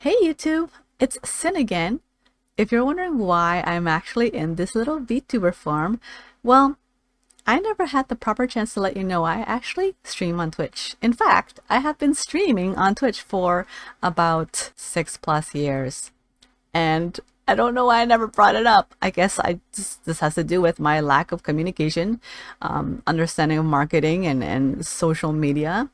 Hey YouTube, it's Sin again. If you're wondering why I'm actually in this little VTuber form, well, I never had the proper chance to let you know I actually stream on Twitch. In fact, I have been streaming on Twitch for about 6+ years. And I don't know why I never brought it up. I guess this has to do with my lack of communication, understanding of marketing and social media.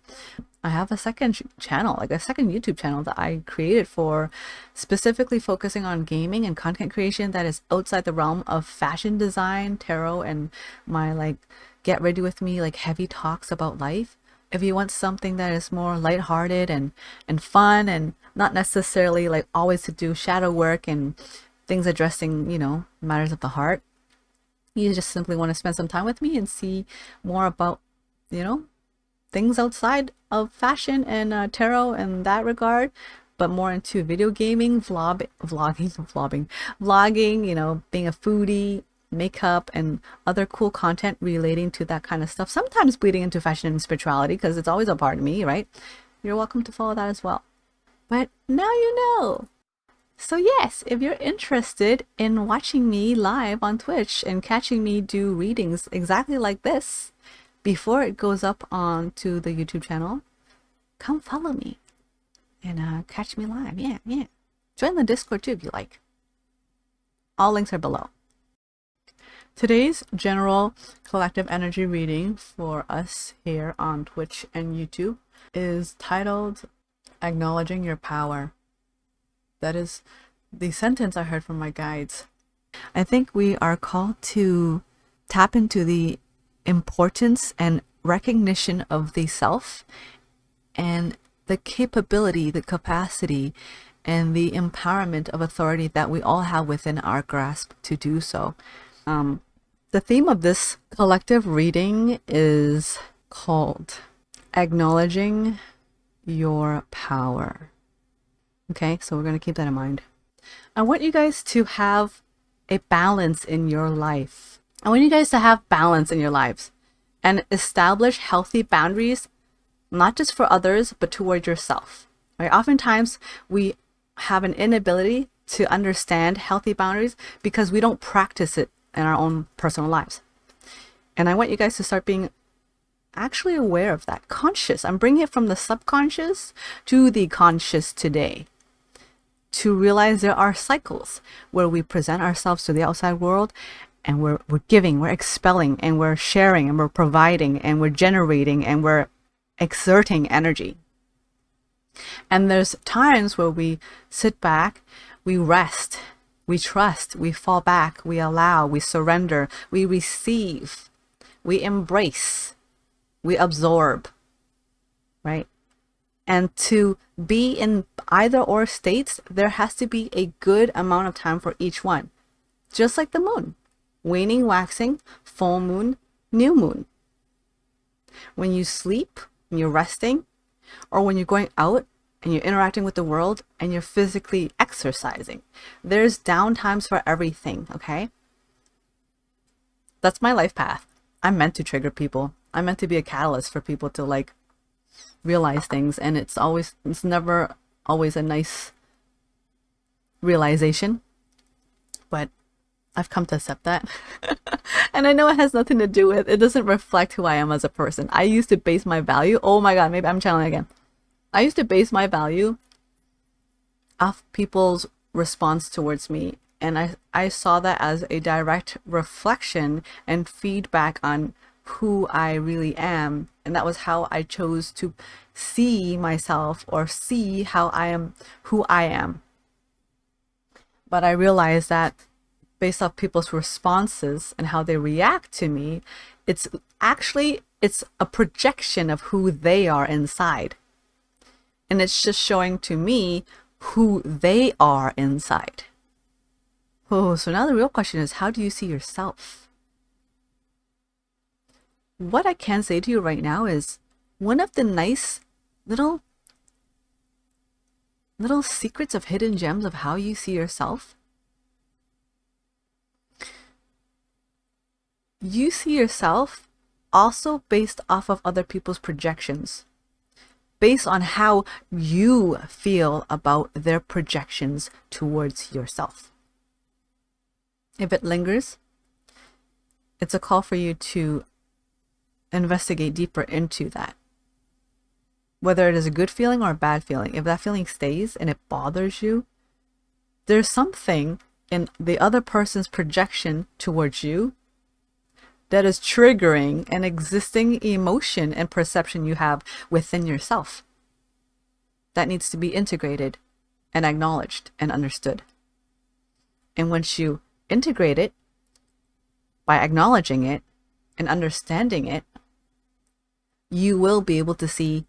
I have a second channel, like a second YouTube channel that I created for specifically focusing on gaming and content creation that is outside the realm of fashion design, tarot, and my like get ready with me like heavy talks about life. If you want something that is more lighthearted and fun and not necessarily like always to do shadow work and things addressing, matters of the heart, you just simply want to spend some time with me and see more about, you know, things outside of fashion and tarot in that regard, but more into video gaming, vlogging, being a foodie, makeup, and other cool content relating to that kind of stuff. Sometimes bleeding into fashion and spirituality because it's always a part of me, right? You're welcome to follow that as well. But now you know. So yes, if you're interested in watching me live on Twitch and catching me do readings exactly like this, before it goes up onto the YouTube channel, come follow me and catch me live. Yeah. Join the Discord too if you like. All links are below. Today's general collective energy reading for us here on Twitch and YouTube is titled Acknowledging Your Power. That is the sentence I heard from my guides. I think we are called to tap into the importance and recognition of the self and the capability, the capacity, and the empowerment of authority that we all have within our grasp to do so. The theme of this collective reading is called Acknowledging Your Power. Okay, so we're going to keep that in mind. I want you guys to have a balance in your life. I want you guys to have balance in your lives and establish healthy boundaries, not just for others, but toward yourself. Right? Oftentimes we have an inability to understand healthy boundaries because we don't practice it in our own personal lives. And I want you guys to start being actually aware of that, conscious. I'm bringing it from the subconscious to the conscious today, to realize there are cycles where we present ourselves to the outside world and we're giving, we're expelling, and we're sharing, and we're providing, and we're generating, and we're exerting energy. And there's times where we sit back, we rest, we trust, we fall back, we allow, we surrender, we receive, we embrace, we absorb, right? And to be in either or states, there has to be a good amount of time for each one. Just like the moon, waning, waxing, full moon, new moon. When you sleep, when you're resting, or when you're going out and you're interacting with the world and you're physically exercising, there's down times for everything, okay? That's my life path. I'm meant to trigger people. I'm meant to be a catalyst for people to like realize things, and it's never always a nice realization, but I've come to accept that. And I know it has nothing to do with, it doesn't reflect who I am as a person. I used to base my value, oh my god, maybe I'm channeling again. I used to base my value off people's response towards me, and I saw that as a direct reflection and feedback on who I really am. And that was how I chose to see myself, or see how I am, who I am. But I realized that based off people's responses and how they react to me, it's a projection of who they are inside. And it's just showing to me who they are inside. Oh, so now the real question is, how do you see yourself? What I can say to you right now is one of the nice little secrets of hidden gems of how you see yourself. You see yourself also based off of other people's projections. based on how you feel about their projections towards yourself. If it lingers, it's a call for you to investigate deeper into that. Whether it is a good feeling or a bad feeling, if that feeling stays and it bothers you, there's something in the other person's projection towards you that is triggering an existing emotion and perception you have within yourself that needs to be integrated and acknowledged and understood. And once you integrate it by acknowledging it and understanding it, you will be able to see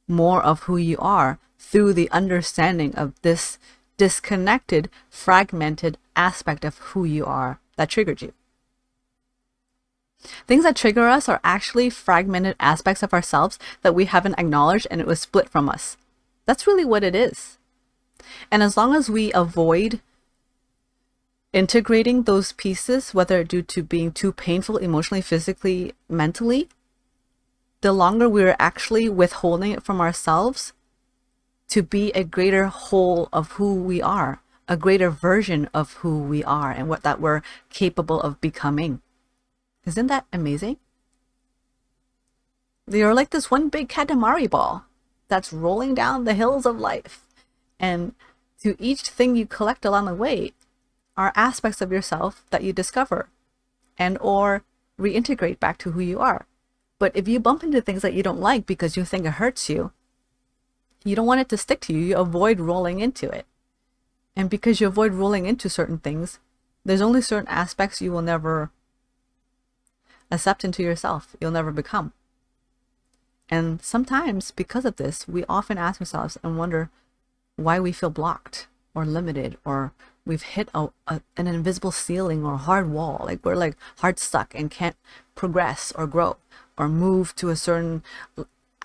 more of who you are through the understanding of this disconnected, fragmented aspect of who you are that triggered you. Things that trigger us are actually fragmented aspects of ourselves that we haven't acknowledged, and it was split from us. That's really what it is. And as long as we avoid integrating those pieces, whether due to being too painful emotionally, physically, mentally, the longer we're actually withholding it from ourselves to be a greater whole of who we are, a greater version of who we are and what that we're capable of becoming. Isn't that amazing? You're like this one big Katamari ball that's rolling down the hills of life. And to each thing you collect along the way are aspects of yourself that you discover and or reintegrate back to who you are. But if you bump into things that you don't like because you think it hurts you, you don't want it to stick to you. You avoid rolling into it. And because you avoid rolling into certain things, there's only certain aspects you will never accept into yourself. You'll never become. And sometimes because of this, we often ask ourselves and wonder why we feel blocked or limited, or we've hit an invisible ceiling or hard wall. Like we're like hard stuck and can't progress or grow or move to a certain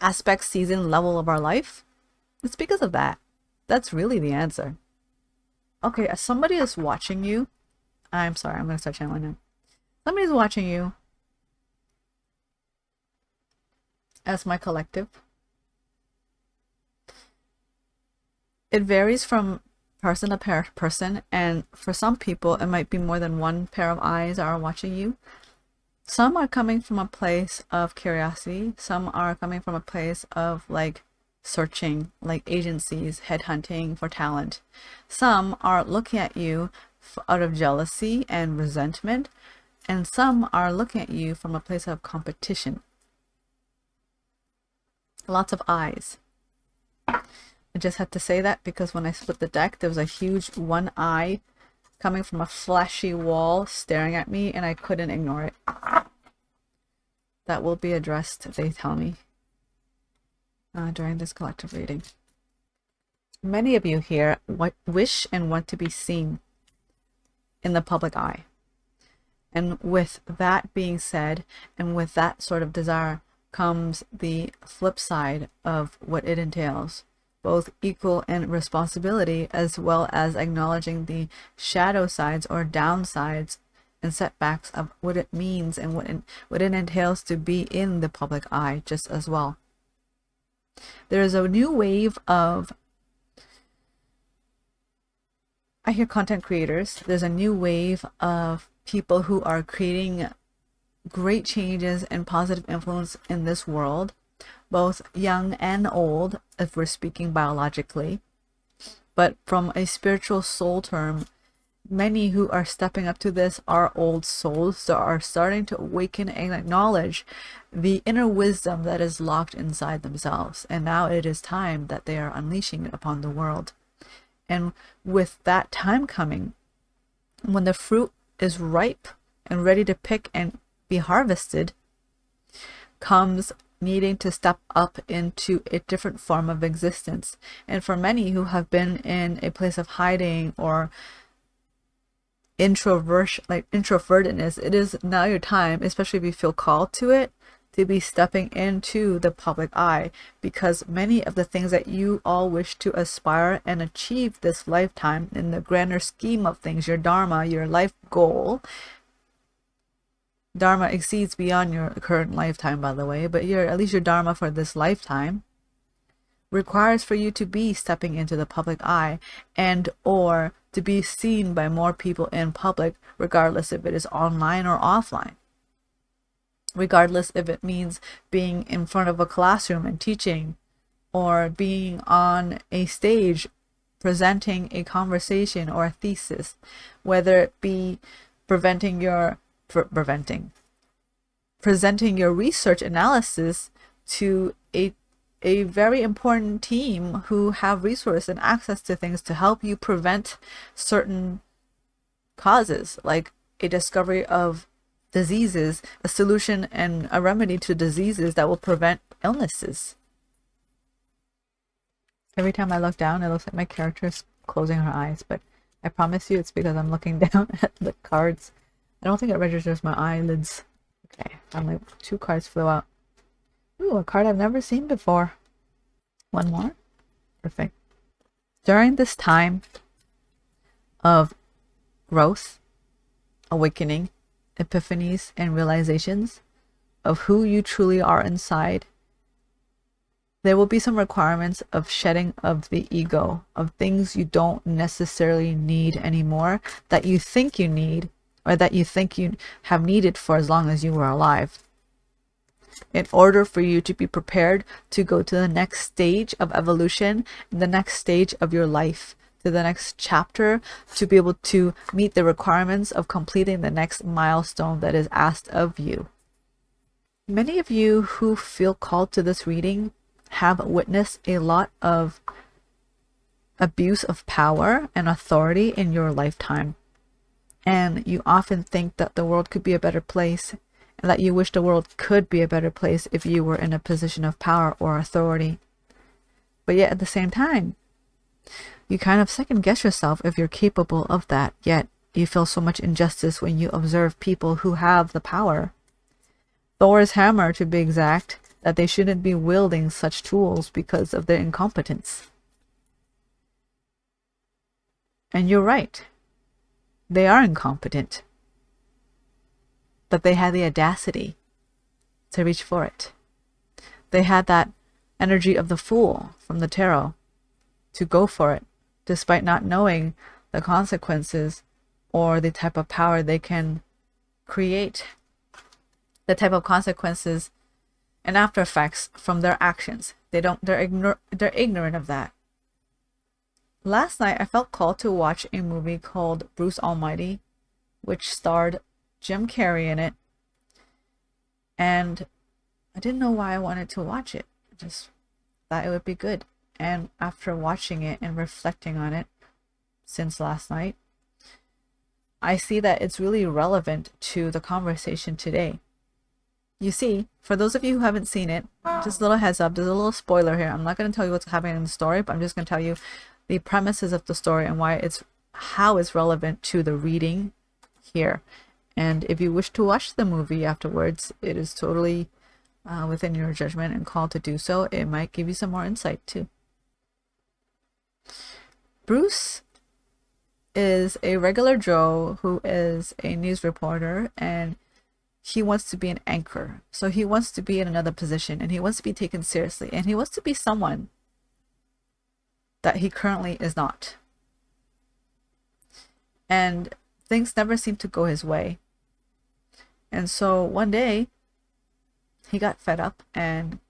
aspect, season, level of our life. It's because of that. That's really the answer. Okay, as somebody is watching you, I'm sorry, I'm going to start channeling now. Somebody's watching you as my collective. It varies from person to person, and for some people it might be more than one pair of eyes are watching you. Some are coming from a place of curiosity. Some are coming from a place of like searching, like agencies, headhunting for talent. Some are looking at you out of jealousy and resentment, and some are looking at you from a place of competition. Lots of eyes. I just had to say that because when I split the deck, there was a huge one eye coming from a flashy wall staring at me, and I couldn't ignore it. That will be addressed, they tell me, during this collective reading. Many of you here wish and want to be seen in the public eye. And with that being said, and with that sort of desire, comes the flip side of what it entails, both equal and responsibility, as well as acknowledging the shadow sides or downsides and setbacks of what it means and what it entails to be in the public eye just as well. There is a new wave of, I hear content creators, there's a new wave of people who are creating great changes and positive influence in this world, both young and old, if we're speaking biologically. But from a spiritual soul term, many who are stepping up to this are old souls that are starting to awaken and acknowledge the inner wisdom that is locked inside themselves. And now it is time that they are unleashing it upon the world. And with that time coming, when the fruit is ripe and ready to pick and be harvested, comes needing to step up into a different form of existence. And for many who have been in a place of hiding or introvertedness, it is now your time, especially if you feel called to it, to be stepping into the public eye, because many of the things that you all wish to aspire and achieve this lifetime in the grander scheme of things, your dharma, your life goal. Dharma exceeds beyond your current lifetime, by the way, but at least your dharma for this lifetime requires for you to be stepping into the public eye and or to be seen by more people in public, regardless if it is online or offline. Regardless if it means being in front of a classroom and teaching, or being on a stage presenting a conversation or a thesis, whether it be presenting your research analysis to a very important team who have resources and access to things to help you prevent certain causes, like a discovery of diseases, a solution and a remedy to diseases that will prevent illnesses. Every time I look down, it looks like my character is closing her eyes, but I promise you it's because I'm looking down at the cards. I don't think it registers my eyelids. Okay, finally 2 cards flew out. Ooh, a card I've never seen before. 1 more. Perfect. During this time of growth, awakening, epiphanies, and realizations of who you truly are inside, there will be some requirements of shedding of the ego, of things you don't necessarily need anymore, that you think you need, or that you think you have needed for as long as you were alive, in order for you to be prepared to go to the next stage of evolution, the next stage of your life, to the next chapter, to be able to meet the requirements of completing the next milestone that is asked of you. Many of you who feel called to this reading have witnessed a lot of abuse of power and authority in your lifetime. And you often think that the world could be a better place, and that you wish the world could be a better place if you were in a position of power or authority. But yet at the same time, you kind of second guess yourself if you're capable of that, yet you feel so much injustice when you observe people who have the power. Thor's hammer, to be exact, that they shouldn't be wielding such tools because of their incompetence. And you're right. They are incompetent. But they had the audacity to reach for it. They had that energy of the fool from the tarot to go for it, despite not knowing the consequences or the type of power they can create, the type of consequences and after effects from their actions. They're ignorant of that. Last night I felt called to watch a movie called Bruce Almighty, which starred Jim Carrey in it, and I didn't know why I wanted to watch it. I just thought it would be good. And after watching it and reflecting on it since last night, I see that it's really relevant to the conversation today. You see, for those of you who haven't seen it, just a little heads up, there's a little spoiler here. I'm not going to tell you what's happening in the story, but I'm just going to tell you the premises of the story and how it's relevant to the reading here. And if you wish to watch the movie afterwards, it is totally within your judgment and call to do so. It might give you some more insight too. Bruce is a regular Joe who is a news reporter, and he wants to be an anchor. So he wants to be in another position, and he wants to be taken seriously, and he wants to be someone that he currently is not. And things never seem to go his way. And so one day he got fed up and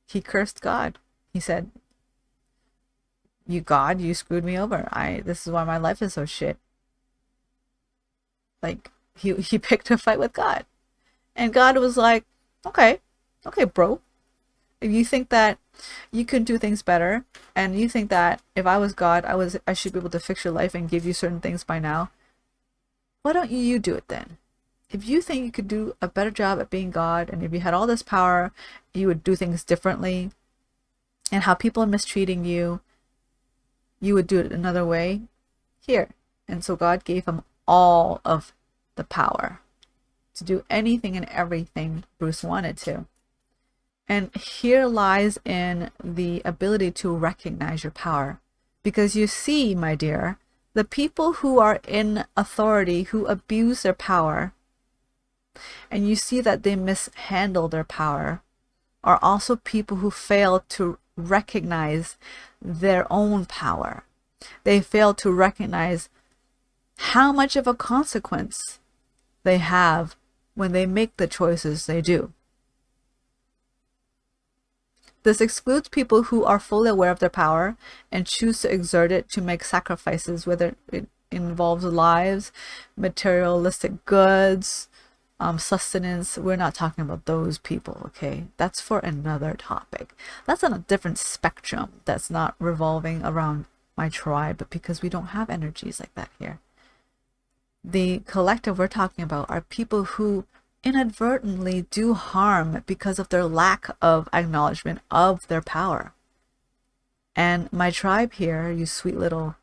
he cursed God. He said, "You God, you screwed me over. This is why my life is so shit." Like he picked a fight with God. And God was like, okay, bro. If you think that you can do things better, and you think that if I was God, I should be able to fix your life and give you certain things by now, why don't you do it then? If you think you could do a better job at being God, and if you had all this power, you would do things differently, and how people are mistreating you, you would do it another way. Here. And so God gave him all of the power to do anything and everything Bruce wanted to. And here lies in the ability to recognize your power. Because you see, my dear, the people who are in authority, who abuse their power, and you see that they mishandle their power, are also people who fail to recognize their own power. They fail to recognize how much of a consequence they have when they make the choices they do. This excludes people who are fully aware of their power and choose to exert it to make sacrifices, whether it involves lives, materialistic goods, sustenance. We're not talking about those people, okay? That's for another topic. That's on a different spectrum that's not revolving around my tribe, because we don't have energies like that here. The collective we're talking about are people who inadvertently do harm because of their lack of acknowledgement of their power. And my tribe here, you sweet little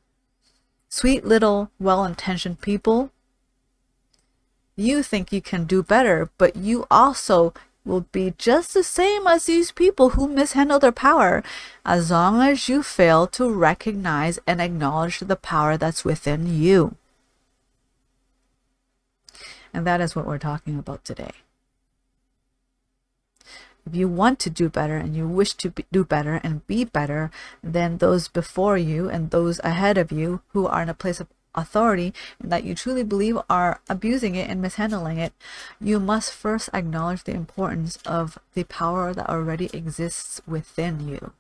well-intentioned people, you think you can do better, but you also will be just the same as these people who mishandle their power, as long as you fail to recognize and acknowledge the power that's within you. And that is what we're talking about today. If you want to do better and you wish to do better and be better than those before you and those ahead of you who are in a place of authority and that you truly believe are abusing it and mishandling it, you must first acknowledge the importance of the power that already exists within you.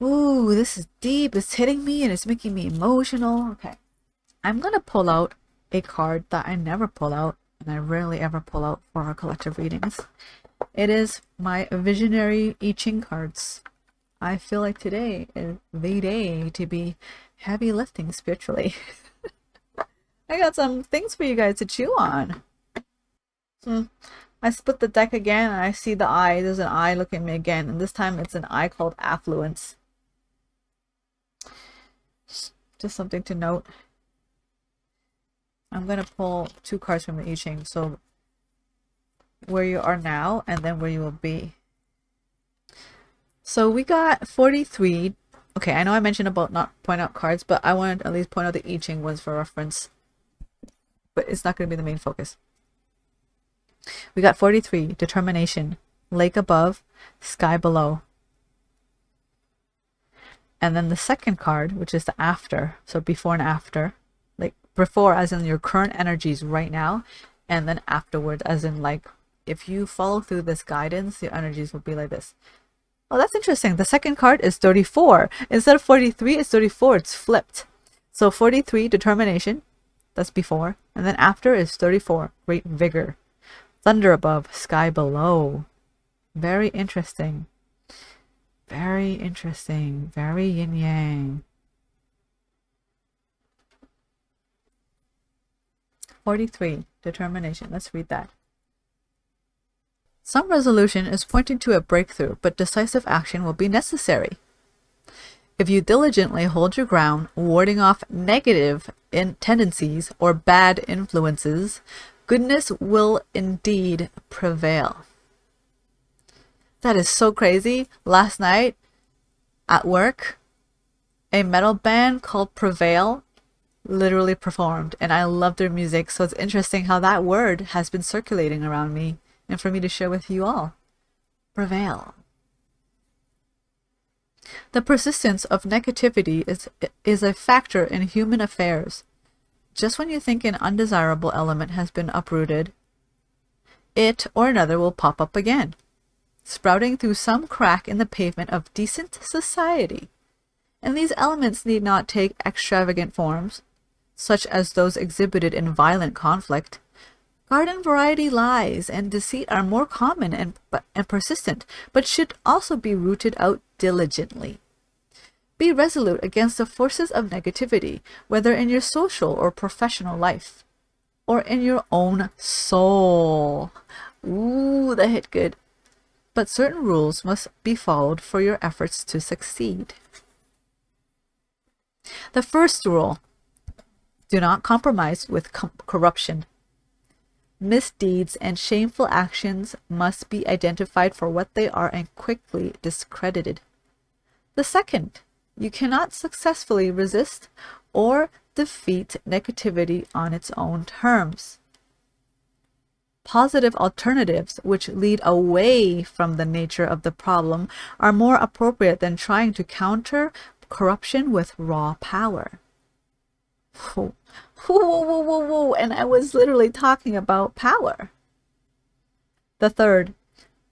Ooh, this is deep. It's hitting me and it's making me emotional. Okay. I'm going to pull out a card that I never pull out, and I rarely ever pull out for our collective readings. It is my visionary I Ching cards. I feel like today is the day to be heavy lifting spiritually. I got some things for you guys to chew on. I split the deck again and I see the eye. There's an eye looking at me again, and this time it's an eye called affluence. Just something to note. I'm going to pull 2 cards from the I Ching. So where you are now and then where you will be. So we got 43. Okay, I know I mentioned about not point out cards, but I wanted to at least point out the I Ching ones for reference. But it's not going to be the main focus. We got 43, determination, lake above, sky below. And then the second card, which is the after, so before and after. Like before as in your current energies right now, and then afterward as in like if you follow through this guidance, your energies will be like this. Oh, that's interesting. The second card is 34. Instead of 43, it's 34. It's flipped. So 43, determination. That's before. And then after is 34, great vigor. Thunder above, sky below. Very interesting. Very interesting. Very yin-yang. 43, determination. Let's read that. Some resolution is pointing to a breakthrough, but decisive action will be necessary. If you diligently hold your ground, warding off negative tendencies or bad influences, goodness will indeed prevail. That is so crazy. Last night at work, a metal band called Prevail literally performed, and I love their music. So it's interesting how that word has been circulating around me and for me to share with you all. Prevail. The persistence of negativity is a factor in human affairs. Just when you think an undesirable element has been uprooted, it or another will pop up again, sprouting through some crack in the pavement of decent society. And these elements need not take extravagant forms, such as those exhibited in violent conflict. Garden variety lies and deceit are more common and persistent, but should also be rooted out diligently. Be resolute against the forces of negativity, whether in your social or professional life, or in your own soul. Ooh, that hit good. But certain rules must be followed for your efforts to succeed. The first rule: do not compromise with corruption. Misdeeds and shameful actions must be identified for what they are and quickly discredited. The second: you cannot successfully resist or defeat negativity on its own terms. Positive alternatives, which lead away from the nature of the problem, are more appropriate than trying to counter corruption with raw power. Whoa, whoa, whoa, whoa, whoa. And I was literally talking about power. The third,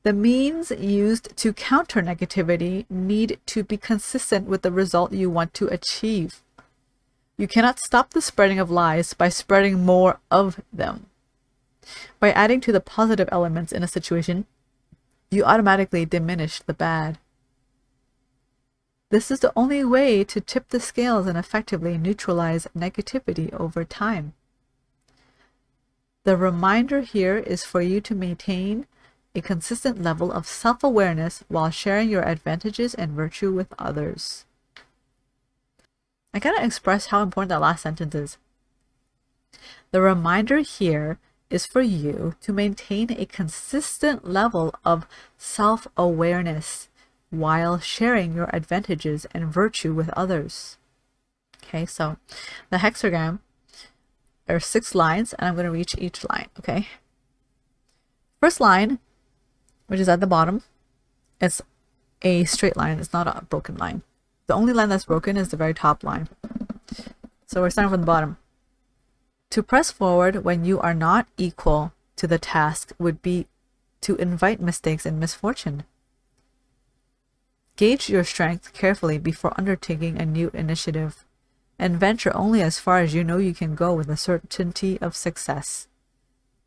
the means used to counter negativity need to be consistent with the result you want to achieve. You cannot stop the spreading of lies by spreading more of them. By adding to the positive elements in a situation, you automatically diminish the bad. This is the only way to tip the scales and effectively neutralize negativity over time. The reminder here is for you to maintain a consistent level of self-awareness while sharing your advantages and virtue with others. I gotta express how important that last sentence is. The reminder here is for you to maintain a consistent level of self-awareness while sharing your advantages and virtue with others. Okay, so the hexagram, there are 6 lines, and I'm going to reach each line, okay? First line, which is at the bottom, it's a straight line. It's not a broken line. The only line that's broken is the very top line. So we're starting from the bottom. To press forward when you are not equal to the task would be to invite mistakes and misfortune. Gauge your strength carefully before undertaking a new initiative, and venture only as far as you know you can go with a certainty of success.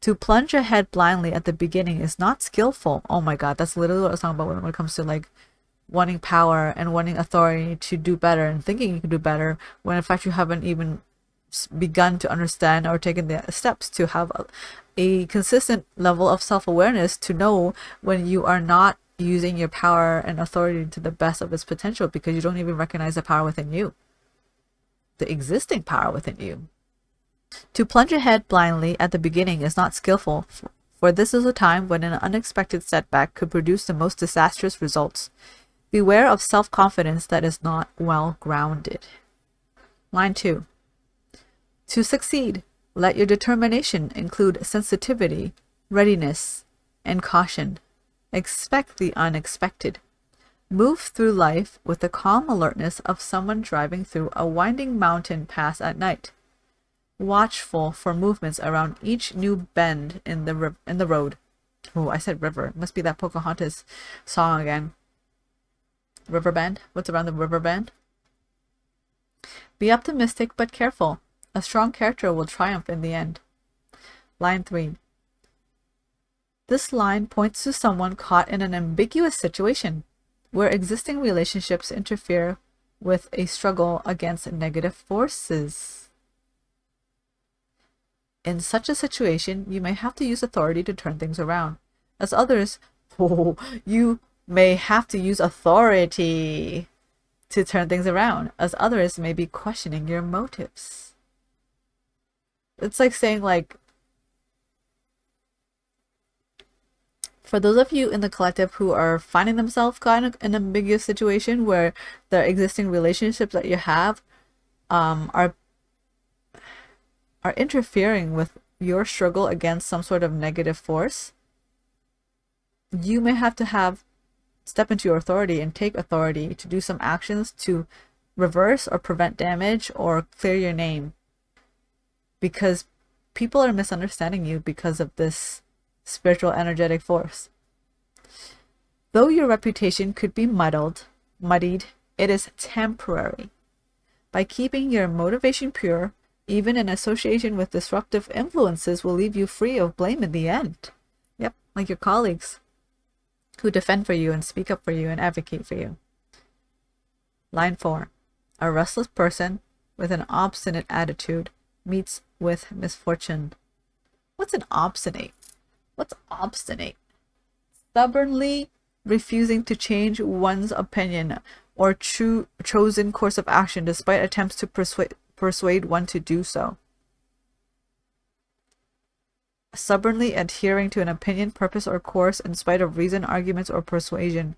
To plunge ahead blindly at the beginning is not skillful. Oh my god, that's literally what I was talking about when it comes to like wanting power and wanting authority to do better and thinking you can do better when in fact you haven't even begun to understand or taken the steps to have a consistent level of self-awareness to know when you are not using your power and authority to the best of its potential because you don't even recognize the power within you, the existing power within you. To plunge ahead blindly at the beginning is not skillful, for this is a time when an unexpected setback could produce the most disastrous results. Beware of self-confidence that is not well grounded. Line 2. To succeed, let your determination include sensitivity, readiness, and caution. Expect the unexpected. Move through life with the calm alertness of someone driving through a winding mountain pass at night, watchful for movements around each new bend in the road. Oh, I said river. It must be that Pocahontas song again. River bend? What's around the river bend? Be optimistic but careful. A strong character will triumph in the end. Line 3. This line points to someone caught in an ambiguous situation where existing relationships interfere with a struggle against negative forces. In such a situation, you may have to use authority to turn things around. As others, you may have to use authority to turn things around, as others may be questioning your motives. It's like saying, like, for those of you in the collective who are finding themselves caught in an ambiguous situation where the existing relationships that you have are interfering with your struggle against some sort of negative force, you may have to step into your authority and take authority to do some actions to reverse or prevent damage or clear your name, because people are misunderstanding you because of this spiritual energetic force. Though your reputation could be muddied, it is temporary. By keeping your motivation pure, even in association with disruptive influences will leave you free of blame in the end. Yep, like your colleagues who defend for you and speak up for you and advocate for you. Line 4. A restless person with an obstinate attitude meets with misfortune. What's an obstinate? What's obstinate? Stubbornly refusing to change one's opinion or chosen course of action despite attempts to persuade one to do so. Stubbornly adhering to an opinion, purpose, or course in spite of reason, arguments, or persuasion.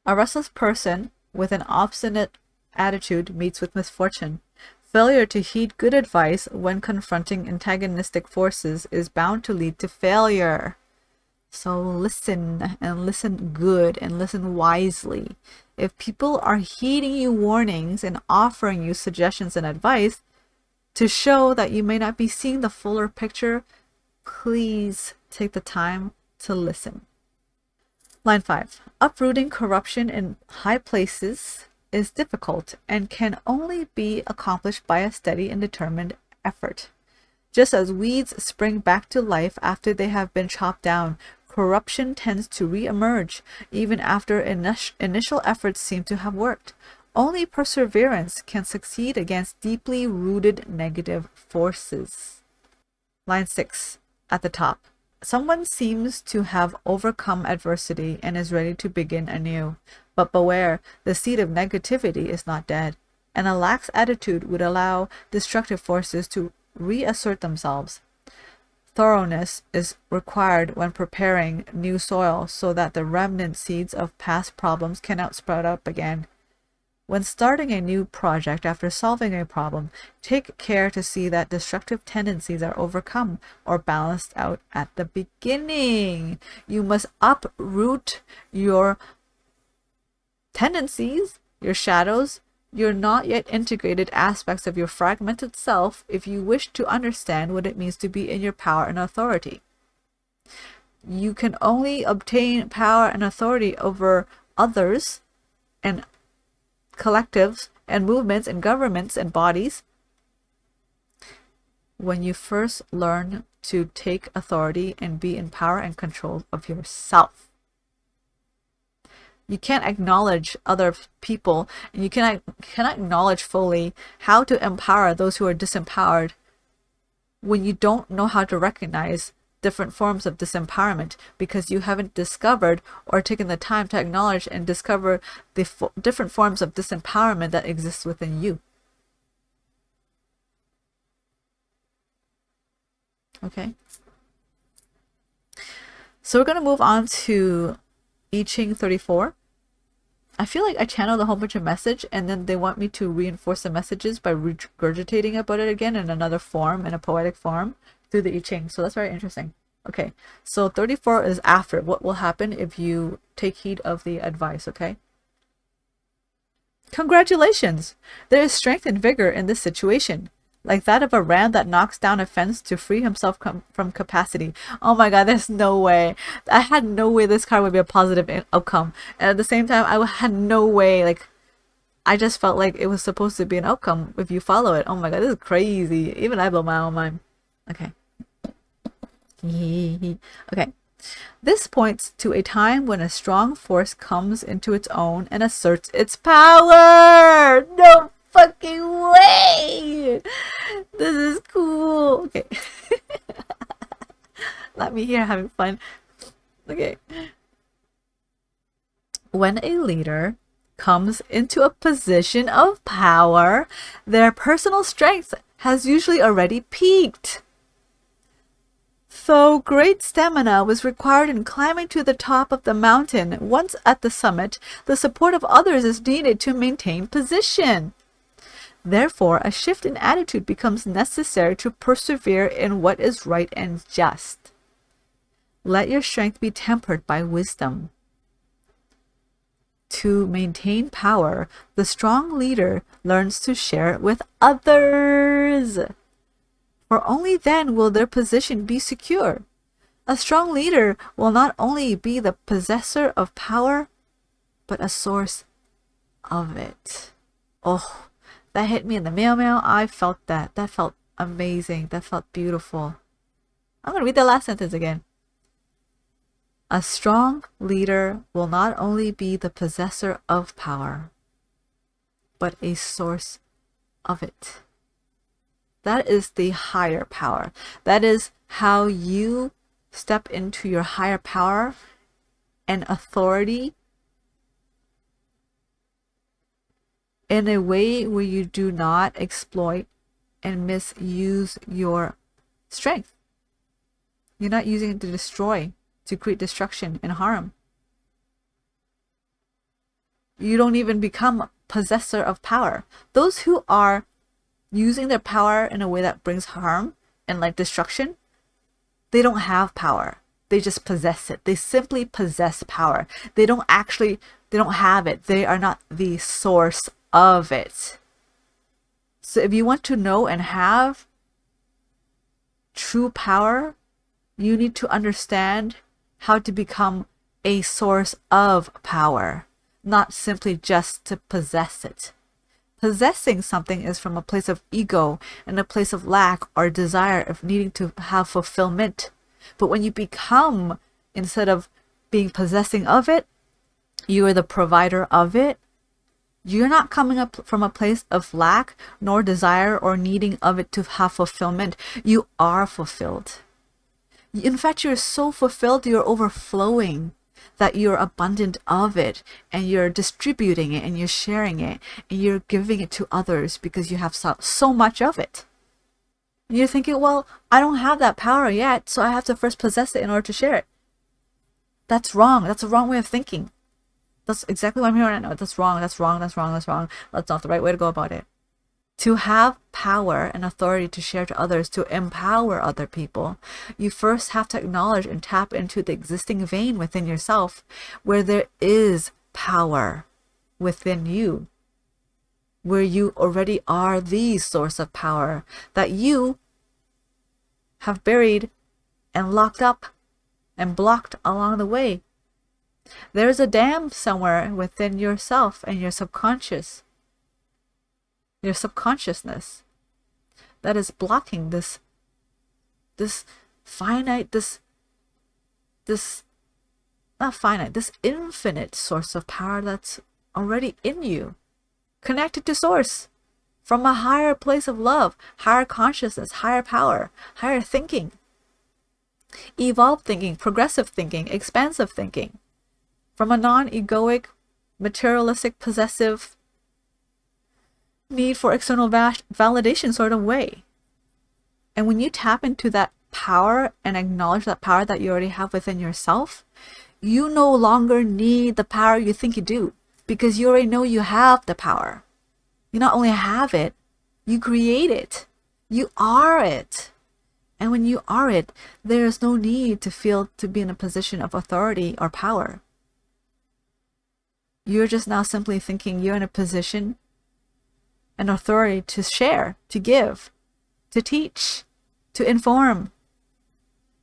A restless person with an obstinate attitude meets with misfortune. Failure to heed good advice when confronting antagonistic forces is bound to lead to failure. So listen, and listen good, and listen wisely. If people are heeding you warnings and offering you suggestions and advice to show that you may not be seeing the fuller picture, please take the time to listen. Line 5. Uprooting corruption in high places is difficult and can only be accomplished by a steady and determined effort. Just as weeds spring back to life after they have been chopped down, corruption tends to re-emerge even after initial efforts seem to have worked. Only perseverance can succeed against deeply rooted negative forces. Line 6 at the top. Someone seems to have overcome adversity and is ready to begin anew. But beware, the seed of negativity is not dead, and a lax attitude would allow destructive forces to reassert themselves. Thoroughness is required when preparing new soil so that the remnant seeds of past problems cannot sprout up again. When starting a new project after solving a problem, take care to see that destructive tendencies are overcome or balanced out at the beginning. You must uproot your tendencies, your shadows, your not yet integrated aspects of your fragmented self if you wish to understand what it means to be in your power and authority. You can only obtain power and authority over others and collectives and movements and governments and bodies when you first learn to take authority and be in power and control of yourself. You can't acknowledge other people, and you cannot acknowledge fully how to empower those who are disempowered when you don't know how to recognize different forms of disempowerment, because you haven't discovered or taken the time to acknowledge and discover the different forms of disempowerment that exists within you. Okay. So we're going to move on to I Ching 34. I feel like I channeled a whole bunch of message and then they want me to reinforce the messages by regurgitating about it again in another form, in a poetic form, through the I Ching. So that's very interesting. Okay, so 34 is after. What will happen if you take heed of the advice, okay? Congratulations! There is strength and vigor in this situation, like that of a ram that knocks down a fence to free himself from capacity. Oh my god, there's no way. I had no way this card would be a positive outcome. And at the same time, I had no way, like, I just felt like it was supposed to be an outcome if you follow it. Oh my god, this is crazy. Even I blow my own mind. Okay. Okay. This points to a time when a strong force comes into its own and asserts its power. No fucking way. This is cool. Okay. Let me here having fun. Okay. When a leader comes into a position of power, their personal strength has usually already peaked. Though great stamina was required in climbing to the top of the mountain, once at the summit, the support of others is needed to maintain position. Therefore, a shift in attitude becomes necessary to persevere in what is right and just. Let your strength be tempered by wisdom. To maintain power, the strong leader learns to share it with others. For only then will their position be secure. A strong leader will not only be the possessor of power, but a source of it. Oh, that hit me in the meow. I felt that. That felt amazing. That felt beautiful. I'm going to read the last sentence again. A strong leader will not only be the possessor of power, but a source of it. That is the higher power. That is how you step into your higher power and authority in a way where you do not exploit and misuse your strength. You're not using it to destroy, to create destruction and harm. You don't even become possessor of power. Those who are using their power in a way that brings harm and like destruction, they don't have power. They just possess it. They simply possess power. They don't have it. They are not the source of it. So if you want to know and have true power, you need to understand how to become a source of power, not simply just to possess it. Possessing something is from a place of ego and a place of lack or desire of needing to have fulfillment. But when you become, instead of being possessing of it, you are the provider of it, you're not coming up from a place of lack nor desire or needing of it to have fulfillment. You are fulfilled. In fact, you're so fulfilled, you're overflowing, that you're abundant of it, and you're distributing it, and you're sharing it, and you're giving it to others because you have so much of it. You're thinking, well, I don't have that power yet, so I have to first possess it in order to share it. That's wrong. That's a wrong way of thinking. That's exactly what I'm hearing right now. That's wrong. That's wrong. That's wrong. That's wrong. That's not the right way to go about it. To have power and authority to share to others, to empower other people, you first have to acknowledge and tap into the existing vein within yourself where there is power within you, where you already are the source of power that you have buried and locked up and blocked along the way. There's a dam somewhere within yourself and your subconsciousness that is blocking this infinite source of power that's already in you, connected to source from a higher place of love, higher consciousness, higher power, higher thinking, evolved thinking, progressive thinking, expansive thinking, from a non-egoic, materialistic, possessive, need for external validation sort of way. And when you tap into that power and acknowledge that power that you already have within yourself, you no longer need the power you think you do, because you already know you have the power. You not only have it, you create it. You are it. And when you are it, there is no need to feel to be in a position of authority or power. You're just now simply thinking you're in a position and authority to share, to give, to teach, to inform,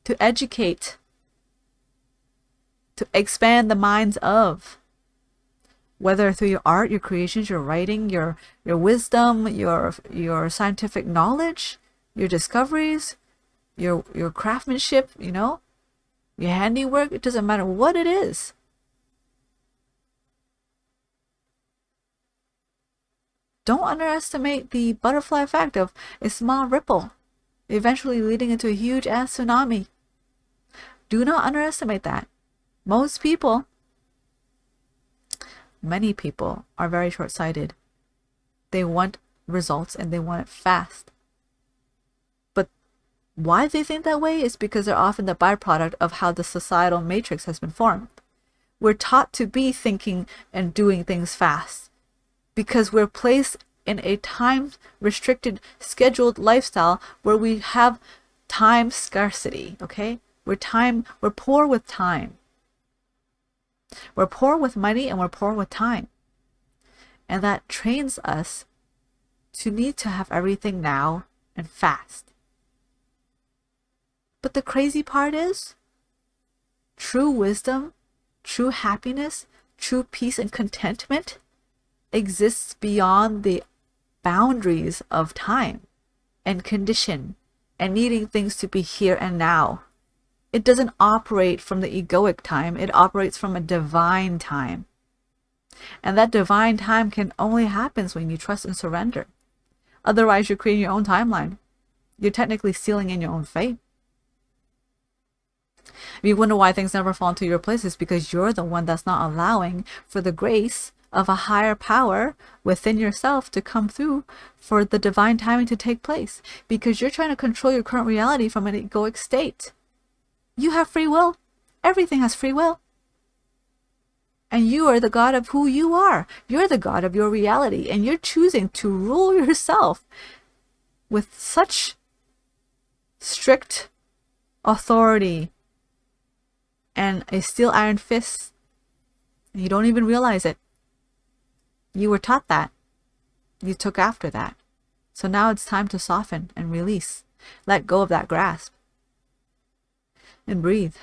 to educate, to expand the minds of, whether through your art, your creations, your writing, your wisdom, your scientific knowledge, your discoveries, your craftsmanship, your handiwork. It doesn't matter what it is. Don't underestimate the butterfly effect of a small ripple, eventually leading into a huge ass tsunami. Do not underestimate that. Many people are very short-sighted. They want results and they want it fast. But why they think that way is because they're often the byproduct of how the societal matrix has been formed. We're taught to be thinking and doing things fast, because we're placed in a time-restricted, scheduled lifestyle where we have time scarcity, okay? We're poor with time. We're poor with money and we're poor with time. And that trains us to need to have everything now and fast. But the crazy part is, true wisdom, true happiness, true peace and contentment exists beyond the boundaries of time and condition and needing things to be here and now. It doesn't operate from the egoic time. It operates from a divine time. And that divine time can only happen when you trust and surrender. Otherwise, you're creating your own timeline. You're technically sealing in your own fate. If you wonder why things never fall into your place, it's because you're the one that's not allowing for the grace of a higher power within yourself to come through, for the divine timing to take place, because you're trying to control your current reality from an egoic state. You have free will. Everything has free will. And you are the God of who you are. You're the God of your reality, and you're choosing to rule yourself with such strict authority and a steel iron fist, and you don't even realize it. You were taught that. You took after that. So now it's time to soften and release. Let go of that grasp. And breathe.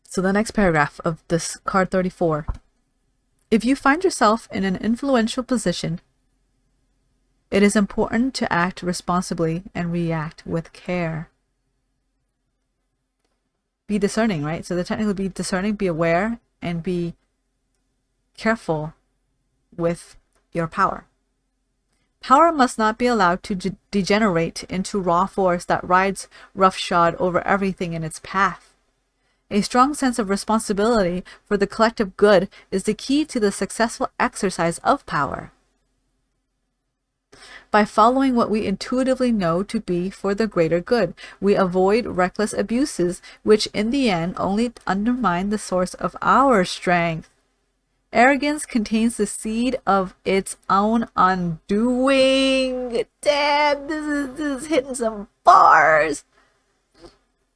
So the next paragraph of this card 34. If you find yourself in an influential position, it is important to act responsibly and react with care. Be discerning, right? So they technically be discerning, be aware, and be careful with your power. Power must not be allowed to degenerate into raw force that rides roughshod over everything in its path. A strong sense of responsibility for the collective good is the key to the successful exercise of power. By following what we intuitively know to be for the greater good, we avoid reckless abuses, which in the end only undermine the source of our strength. Arrogance contains the seed of its own undoing. Damn, this is hitting some bars.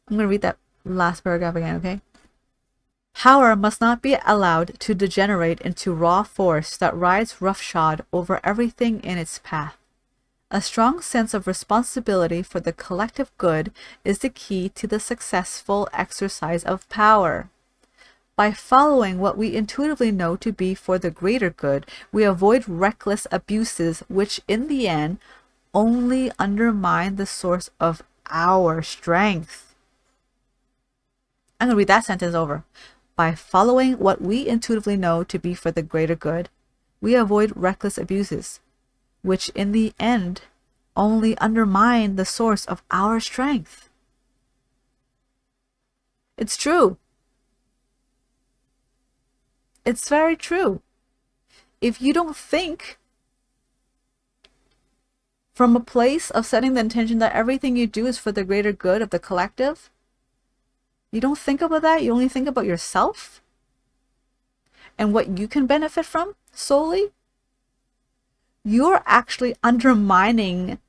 I'm going to read that last paragraph again, okay? Power must not be allowed to degenerate into raw force that rides roughshod over everything in its path. A strong sense of responsibility for the collective good is the key to the successful exercise of power. By following what we intuitively know to be for the greater good, we avoid reckless abuses, which in the end only undermine the source of our strength. I'm going to read that sentence over. By following what we intuitively know to be for the greater good, we avoid reckless abuses, which in the end only undermine the source of our strength. It's true. It's very true. If you don't think from a place of setting the intention that everything you do is for the greater good of the collective, you don't think about that, you only think about yourself and what you can benefit from solely, you're actually undermining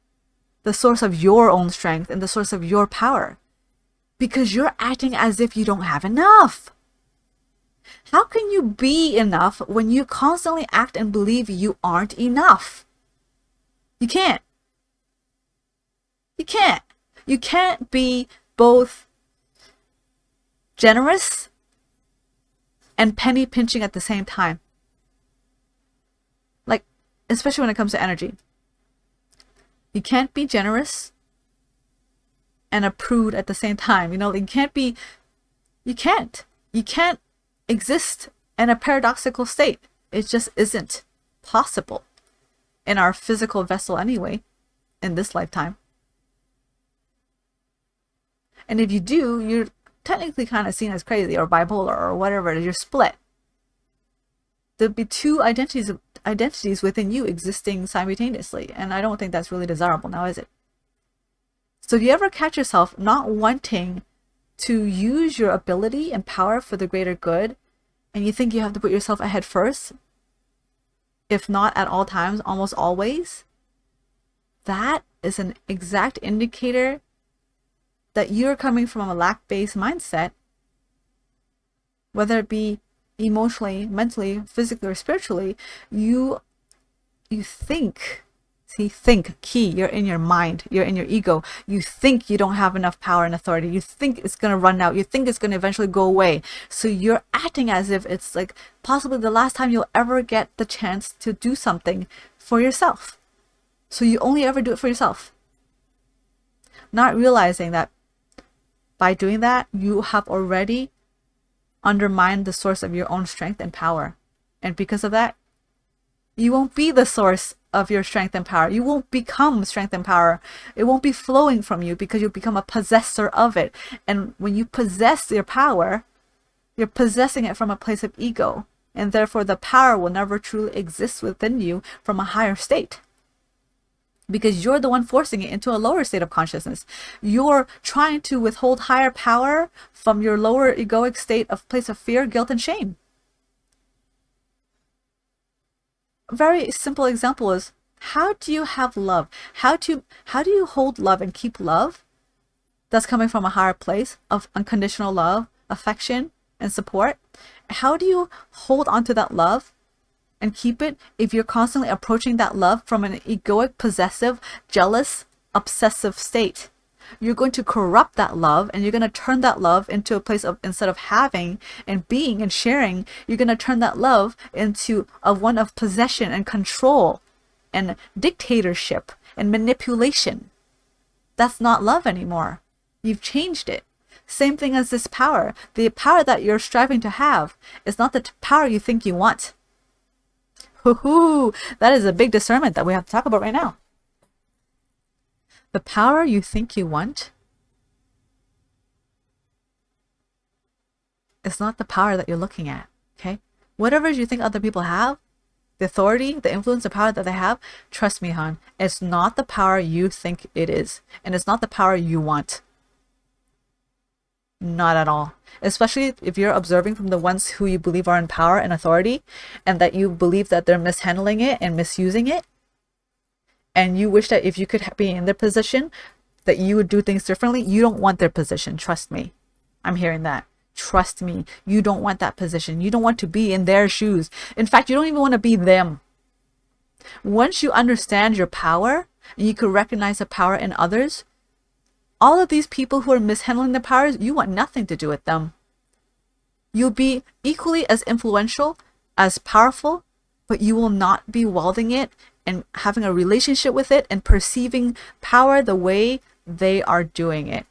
the source of your own strength and the source of your power, because you're acting as if you don't have enough. How can you be enough when you constantly act and believe you aren't enough? You can't. You can't. You can't be both generous and penny pinching at the same time. Like, especially when it comes to energy. You can't be generous and a prude at the same time. You know, you can't exist in a paradoxical state. It just isn't possible in our physical vessel anyway, in this lifetime. And if you do, you're technically kind of seen as crazy or bipolar or whatever it is. You're split. There'll be two identities within you existing simultaneously, and I don't think that's really desirable now, is it? So if you ever catch yourself not wanting to use your ability and power for the greater good, and you think you have to put yourself ahead first, if not at all times, almost always, that is an exact indicator that you're coming from a lack-based mindset, whether it be emotionally, mentally, physically, or spiritually. You think, key, you're in your mind, you're in your ego. You think you don't have enough power and authority. You think it's going to run out. You think it's going to eventually go away. So you're acting as if it's like possibly the last time you'll ever get the chance to do something for yourself. So you only ever do it for yourself. Not realizing that by doing that, you have already undermined the source of your own strength and power. And because of that, you won't be the source of your strength and power. You won't become strength and power. It won't be flowing from you because you'll become a possessor of it. And when you possess your power, you're possessing it from a place of ego. And therefore, the power will never truly exist within you from a higher state, because you're the one forcing it into a lower state of consciousness. You're trying to withhold higher power from your lower egoic state of place of fear, guilt, and shame. A very simple example is How do you have love? How do you hold love and keep love that's coming from a higher place of unconditional love, affection, and support? How do you hold on to that love and keep it if you're constantly approaching that love from an egoic, possessive, jealous, obsessive state? You're going to corrupt that love, and you're going to turn that love into a place of, instead of having and being and sharing, you're going to turn that love into a one of possession and control and dictatorship and manipulation. That's not love anymore. You've changed it. Same thing as this power. The power that you're striving to have is not the power you think you want. Hoo-hoo! That is a big discernment that we have to talk about right now. The power you think you want is not the power that you're looking at, okay? Whatever you think other people have, the authority, the influence, the power that they have, trust me, hon, it's not the power you think it is. And it's not the power you want. Not at all. Especially if you're observing from the ones who you believe are in power and authority, and that you believe that they're mishandling it and misusing it. And you wish that if you could be in their position, that you would do things differently. You don't want their position. Trust me. I'm hearing that. Trust me. You don't want that position. You don't want to be in their shoes. In fact, you don't even want to be them. Once you understand your power and you can recognize the power in others, all of these people who are mishandling the powers, you want nothing to do with them. You'll be equally as influential, as powerful, but you will not be wielding it and having a relationship with it and perceiving power the way they are doing it.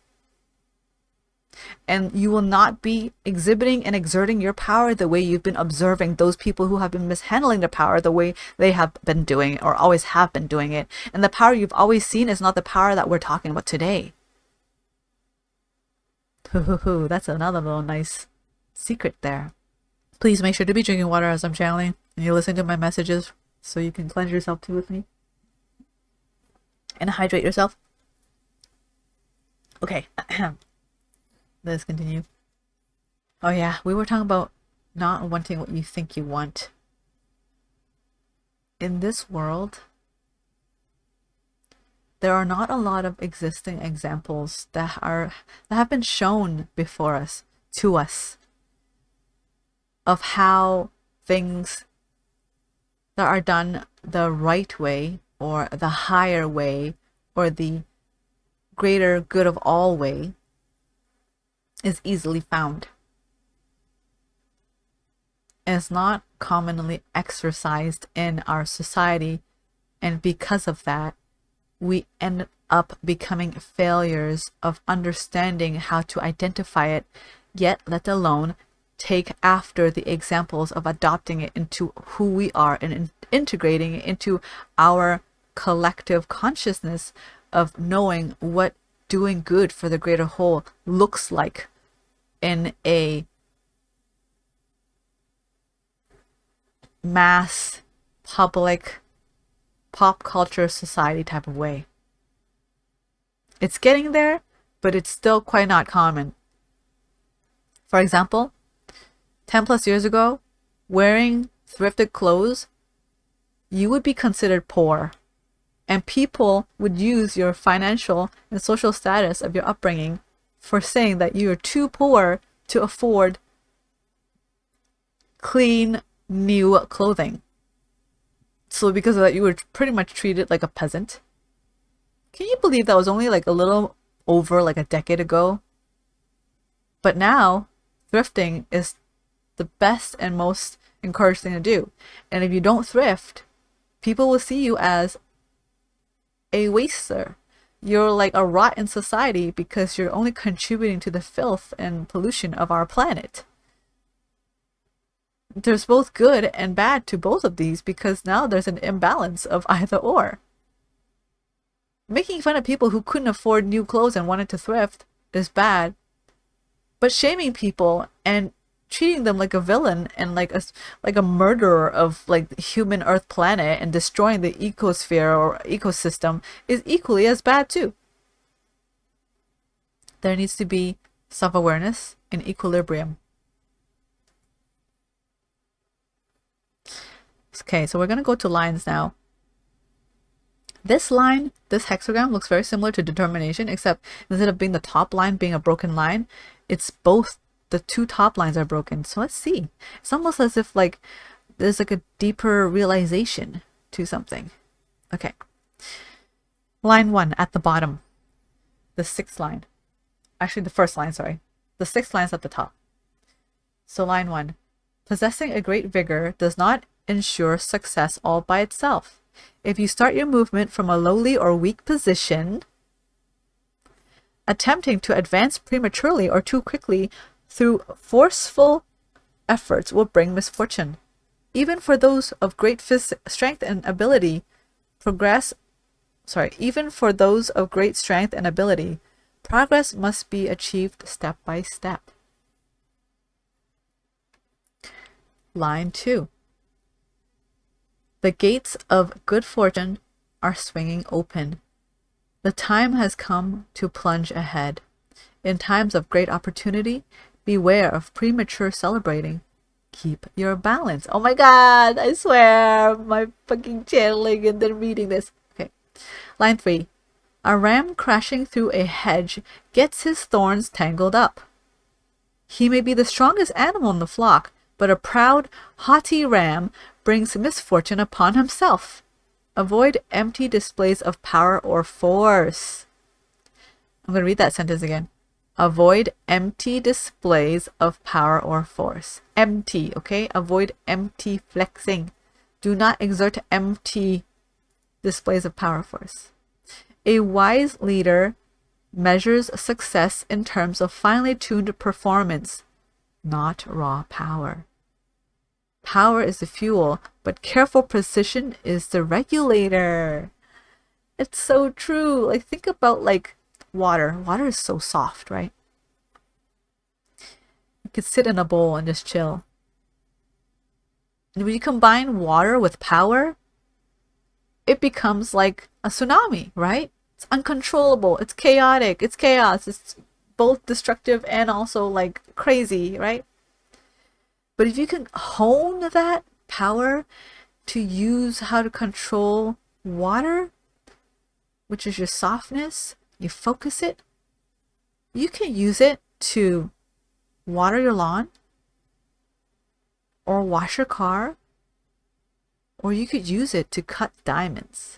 And you will not be exhibiting and exerting your power the way you've been observing those people who have been mishandling the power the way they have been doing it or always have been doing it. And the power you've always seen is not the power that we're talking about today. That's another little nice secret there. Please make sure to be drinking water as I'm channeling and you're listening to my messages so you can cleanse yourself too with me. And hydrate yourself. Okay. Let's continue. Oh yeah, we were talking about not wanting what you think you want. In this world, there are not a lot of existing examples that have been shown before us, to us, of how things that are done the right way or the higher way or the greater good of all way is easily found. And it's not commonly exercised in our society, and because of that, we end up becoming failures of understanding how to identify it, yet let alone take after the examples of adopting it into who we are and integrating it into our collective consciousness of knowing what doing good for the greater whole looks like in a mass, public, pop culture society type of way. It's getting there, but it's still quite not common. For example, 10 plus years ago, wearing thrifted clothes, you would be considered poor. And people would use your financial and social status of your upbringing for saying that you are too poor to afford clean, new clothing. So because of that, you were pretty much treated like a peasant. Can you believe that was only like a little over like a decade ago? But now, thrifting is the best and most encouraged thing to do. And if you don't thrift, people will see you as a waster. You're like a rot in society because you're only contributing to the filth and pollution of our planet. There's both good and bad to both of these because now there's an imbalance of either or. Making fun of people who couldn't afford new clothes and wanted to thrift is bad, but shaming people and treating them like a villain and like a murderer of like the human Earth planet and destroying the ecosphere or ecosystem is equally as bad too. There needs to be self-awareness and equilibrium. Okay, so we're gonna go to lines now. This line, this hexagram looks very similar to determination, except instead of being the top line being a broken line, it's both the two top lines are broken. So let's see. It's almost as if like there's like a deeper realization to something. Okay. Line 1 at the bottom. The sixth line. Actually, the first line, sorry. The sixth line's at the top. So line 1. Possessing a great vigor does not ensure success all by itself. If you start your movement from a lowly or weak position, attempting to advance prematurely or too quickly through forceful efforts will bring misfortune. Even for those of great strength and ability, progress must be achieved step by step. Line 2. The gates of good fortune are swinging open. The time has come to plunge ahead. In times of great opportunity, beware of premature celebrating. Keep your balance. Oh my god, I swear, my fucking channeling and then reading this. Okay. Line 3. A ram crashing through a hedge gets his thorns tangled up. He may be the strongest animal in the flock, but a proud, haughty ram brings misfortune upon himself. Avoid empty displays of power or force. I'm going to read that sentence again. Avoid empty displays of power or force. Empty, okay? Avoid empty flexing. Do not exert empty displays of power or force. A wise leader measures success in terms of finely tuned performance, not raw power. Power is the fuel, but careful precision is the regulator. It's so true. Like, think about like water. Water is so soft, right? You could sit in a bowl and just chill. And when you combine water with power, it becomes like a tsunami, right? It's uncontrollable. It's chaotic. It's chaos. It's both destructive and also like crazy, right? But if you can hone that power to use how to control water, which is your softness, you focus it, you can use it to water your lawn, or wash your car, or you could use it to cut diamonds.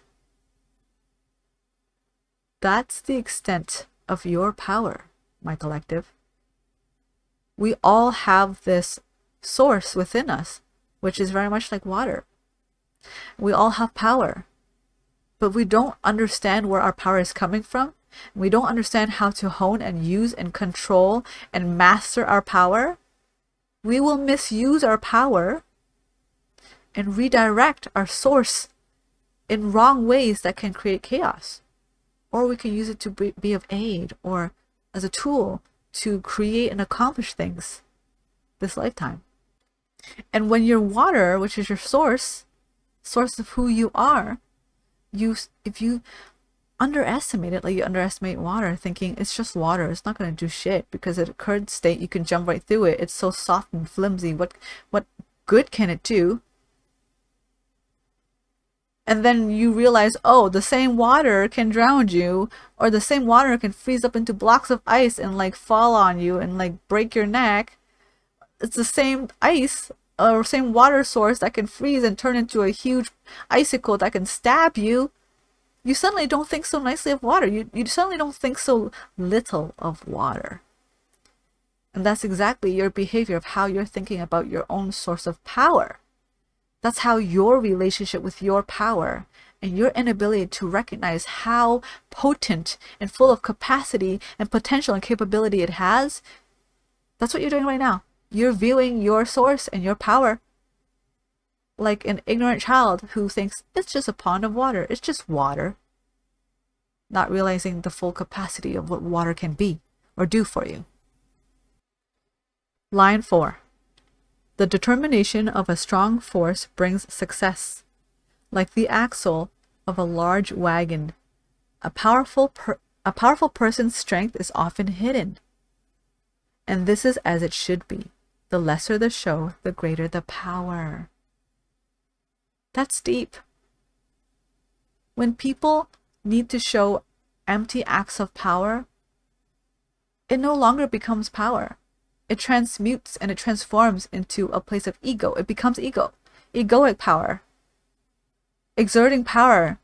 That's the extent of your power, my collective. We all have this source within us, which is very much like water. We all have power, but we don't understand where our power is coming from. We don't understand how to hone and use and control and master our power. We will misuse our power and redirect our source in wrong ways that can create chaos. Or we can use it to be of aid or as a tool to create and accomplish things this lifetime. And when your water, which is your source of who you are, if you underestimate it, like you underestimate water, thinking it's just water, it's not going to do shit, because at a current state you can jump right through it, it's so soft and flimsy, what good can it do? And then you realize, oh, the same water can drown you, or the same water can freeze up into blocks of ice and like fall on you and like break your neck. It's the same ice or same water source that can freeze and turn into a huge icicle that can stab you. You suddenly don't think so nicely of water. You suddenly don't think so little of water. And that's exactly your behavior of how you're thinking about your own source of power. That's how your relationship with your power and your inability to recognize how potent and full of capacity and potential and capability it has, that's what you're doing right now. You're viewing your source and your power like an ignorant child who thinks it's just a pond of water. It's just water. Not realizing the full capacity of what water can be or do for you. Line 4. The determination of a strong force brings success. Like the axle of a large wagon, a powerful person's strength is often hidden. And this is as it should be. The lesser the show, the greater the power. That's deep. When people need to show empty acts of power, it no longer becomes power. It transmutes and it transforms into a place of ego. It becomes ego, egoic power, exerting power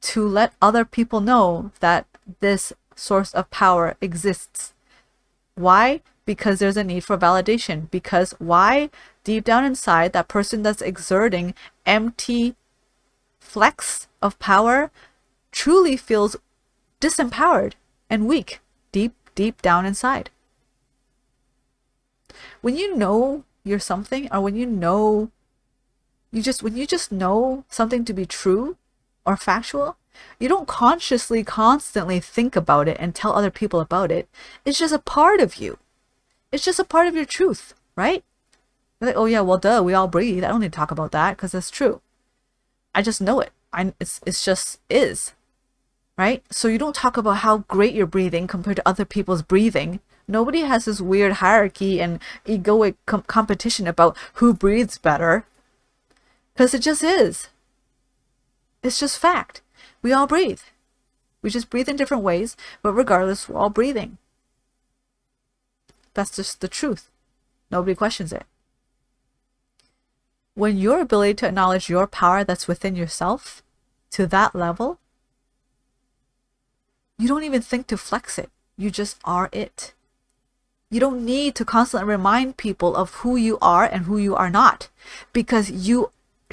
to let other people know that this source of power exists. Why? Because there's a need for validation. Because why? Deep down inside, that person that's exerting empty flex of power truly feels disempowered and weak deep down inside. When you know you're something, or when you just know something to be true or factual, you don't consciously constantly think about it and tell other people about it. It's just a part of you. It's just a part of your truth, right? You're like, oh yeah, well duh, we all breathe. I don't need to talk about that because it's true. I just know it. It's just is, right? So you don't talk about how great you're breathing compared to other people's breathing. Nobody has this weird hierarchy and egoic competition about who breathes better, because it just is. It's just fact. We all breathe. We just breathe in different ways, but regardless, we're all breathing. That's just the truth. Nobody questions it. When your ability to acknowledge your power that's within yourself to that level, you don't even think to flex it. You just are it. You don't need to constantly remind people of who you are and who you are not, because you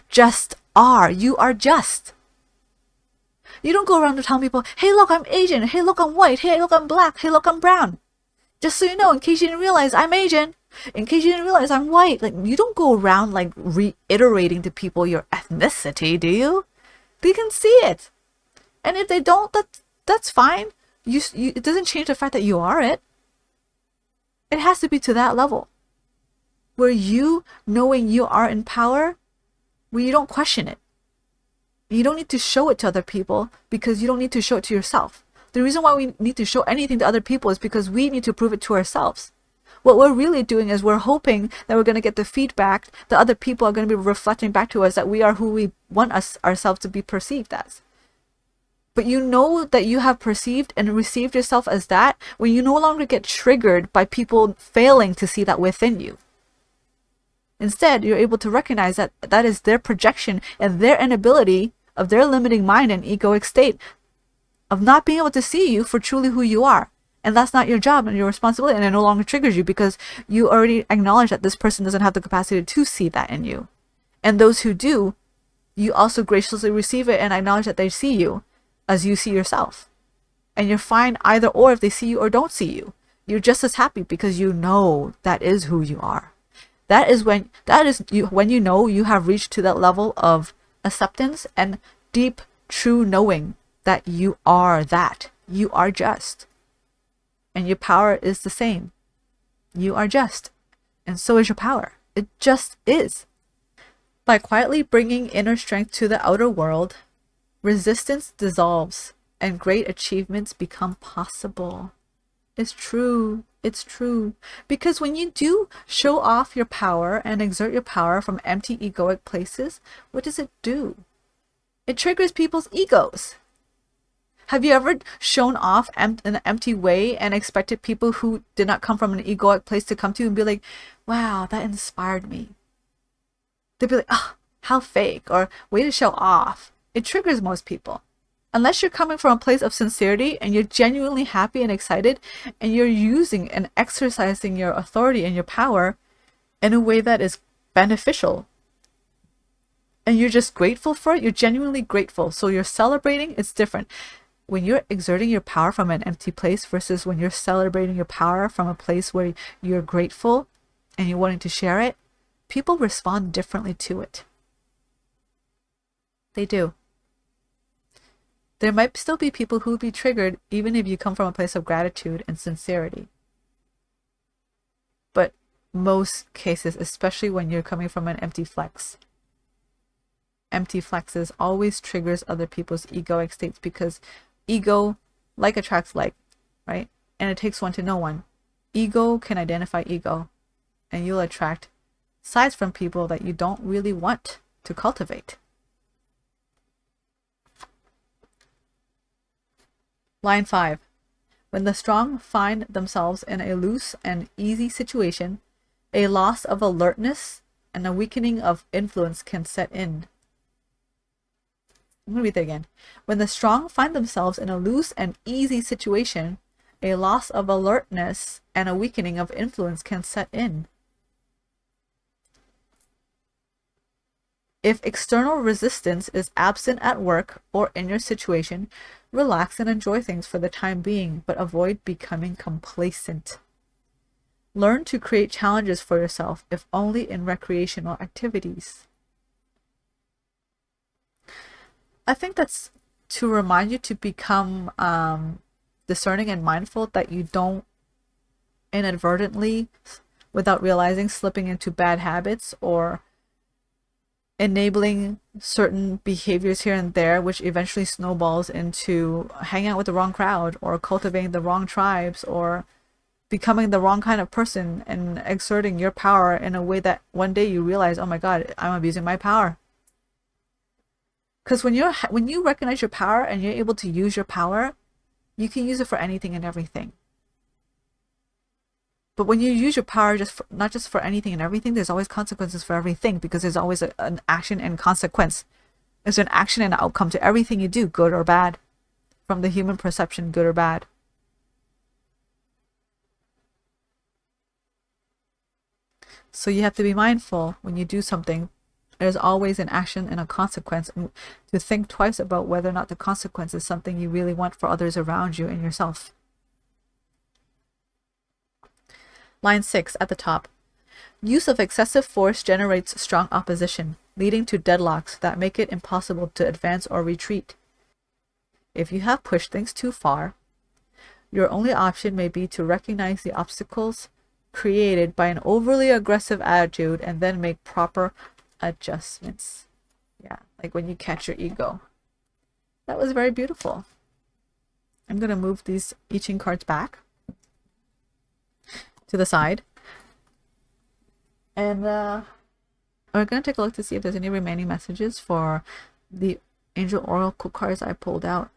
just are. You are just. You don't go around to tell people, hey look, I'm Asian, hey look, I'm white, hey look, I'm black, hey look, I'm brown. Just so you know, in case you didn't realize, I'm Asian. In case you didn't realize, I'm white. Like, you don't go around like reiterating to people your ethnicity, do you? They can see it. And if they don't, that's fine. It doesn't change the fact that you are it. It has to be to that level where you, knowing you are in power, where you don't question it. You don't need to show it to other people because you don't need to show it to yourself. The reason why we need to show anything to other people is because we need to prove it to ourselves. What we're really doing is we're hoping that we're going to get the feedback that other people are going to be reflecting back to us that we are who we want ourselves to be perceived as. But you know that you have perceived and received yourself as that when you no longer get triggered by people failing to see that within you. Instead, you're able to recognize that that is their projection and their inability of their limiting mind and egoic state of not being able to see you for truly who you are. And that's not your job and your responsibility, and it no longer triggers you because you already acknowledge that this person doesn't have the capacity to see that in you. And those who do, you also graciously receive it and acknowledge that they see you as you see yourself. And you're fine either or if they see you or don't see you. You're just as happy because you know that is who you are. That is when you know you have reached to that level of acceptance and deep, true knowing that you are that. You are just. And your power is the same. You are just. And so is your power. It just is. By quietly bringing inner strength to the outer world, resistance dissolves and great achievements become possible. It's true. It's true. Because when you do show off your power and exert your power from empty egoic places, what does it do? It triggers people's egos. Have you ever shown off in an empty way and expected people who did not come from an egoic place to come to you and be like, wow, that inspired me? They'd be like, oh, how fake, or way to show off. It triggers most people. Unless you're coming from a place of sincerity and you're genuinely happy and excited and you're using and exercising your authority and your power in a way that is beneficial. And you're just grateful for it, you're genuinely grateful. So you're celebrating, it's different. When you're exerting your power from an empty place versus when you're celebrating your power from a place where you're grateful and you're wanting to share it, people respond differently to it. They do. There might still be people who will be triggered even if you come from a place of gratitude and sincerity. But most cases, especially when you're coming from an empty flex, empty flexes always triggers other people's egoic states because ego like attracts like, right? And it takes one to know one. Ego can identify ego, and you'll attract sides from people that you don't really want to cultivate. Line 5. When the strong find themselves in a loose and easy situation, a loss of alertness and a weakening of influence can set in. I'm going to read that again. When the strong find themselves in a loose and easy situation, a loss of alertness and a weakening of influence can set in. If external resistance is absent at work or in your situation, relax and enjoy things for the time being, but avoid becoming complacent. Learn to create challenges for yourself, if only in recreational activities. I think that's to remind you to become discerning and mindful, that you don't inadvertently, without realizing, slipping into bad habits or enabling certain behaviors here and there, which eventually snowballs into hanging out with the wrong crowd or cultivating the wrong tribes or becoming the wrong kind of person and exerting your power in a way that one day you realize, oh my God, I'm abusing my power. Because when you recognize your power and you're able to use your power, you can use it for anything and everything. But when you use your power not just for anything and everything, there's always consequences for everything, because there's always an action and consequence. There's an action and an outcome to everything you do, good or bad, from the human perception, good or bad. So you have to be mindful when you do something. There's always an action and a consequence, and to think twice about whether or not the consequence is something you really want for others around you and yourself. Line 6 at the top. Use of excessive force generates strong opposition, leading to deadlocks that make it impossible to advance or retreat. If you have pushed things too far, your only option may be to recognize the obstacles created by an overly aggressive attitude and then make proper adjustments. Yeah, like when you catch your ego. That was very beautiful. I'm going to move these I Ching cards back to the side. And we're going to take a look to see if there's any remaining messages for the Angel Oracle cards I pulled out.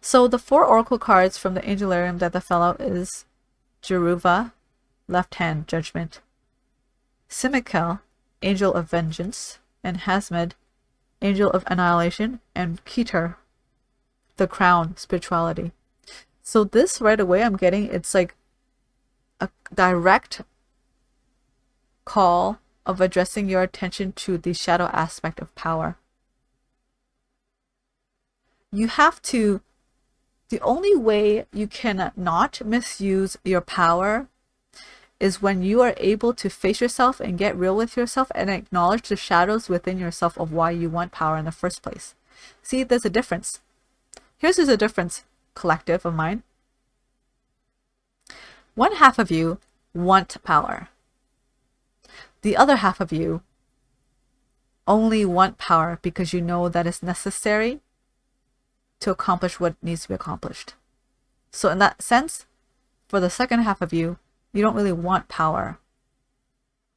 So the 4 Oracle cards from the Angelarium that fell out is Jeruva, Left Hand, Judgment; Simikel, Angel of Vengeance; and Hasmed, Angel of Annihilation; and Keter, the Crown, Spirituality. So this right away I'm getting, it's like a direct call of addressing your attention to the shadow aspect of power. You have to, the only way you can not misuse your power is when you are able to face yourself and get real with yourself and acknowledge the shadows within yourself of why you want power in the first place. See, there's a difference. Here's a difference, collective of mine. One half of you want power. The other half of you only want power because you know that it's necessary to accomplish what needs to be accomplished. So in that sense, for the second half of you, you don't really want power.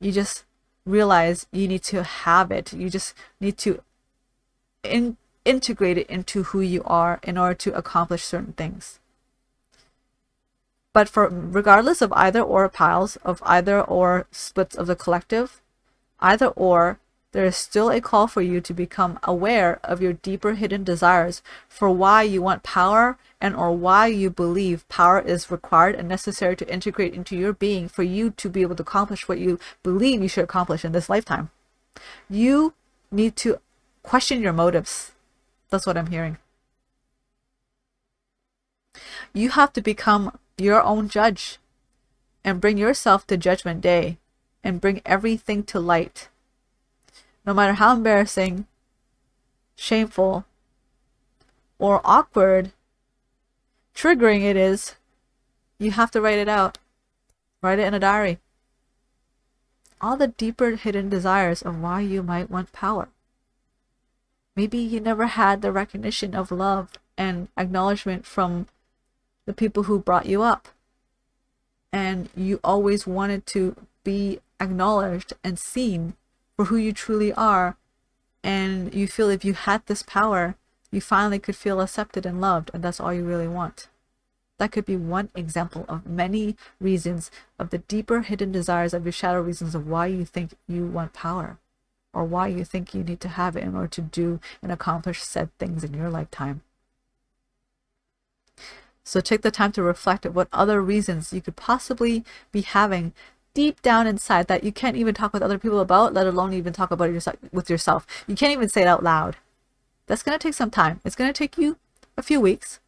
You just realize you need to have it. You just need to integrate it into who you are in order to accomplish certain things. But for regardless of either or piles, of either or splits of the collective, either or, there is still a call for you to become aware of your deeper hidden desires for why you want power and or why you believe power is required and necessary to integrate into your being for you to be able to accomplish what you believe you should accomplish in this lifetime. You need to question your motives. That's what I'm hearing. You have to become your own judge and bring yourself to Judgment Day and bring everything to light. No matter how embarrassing, shameful, or awkward, triggering it is, you have to write it out. Write it in a diary. All the deeper hidden desires of why you might want power. Maybe you never had the recognition of love and acknowledgement from the people who brought you up. And you always wanted to be acknowledged and seen for who you truly are. And you feel if you had this power, you finally could feel accepted and loved, and that's all you really want. That could be one example of many reasons of the deeper hidden desires of your shadow reasons of why you think you want power, or why you think you need to have it in order to do and accomplish said things in your lifetime. So take the time to reflect at what other reasons you could possibly be having deep down inside that you can't even talk with other people about, let alone even talk about it with yourself. You can't even say it out loud. That's going to take some time. It's going to take you a few weeks.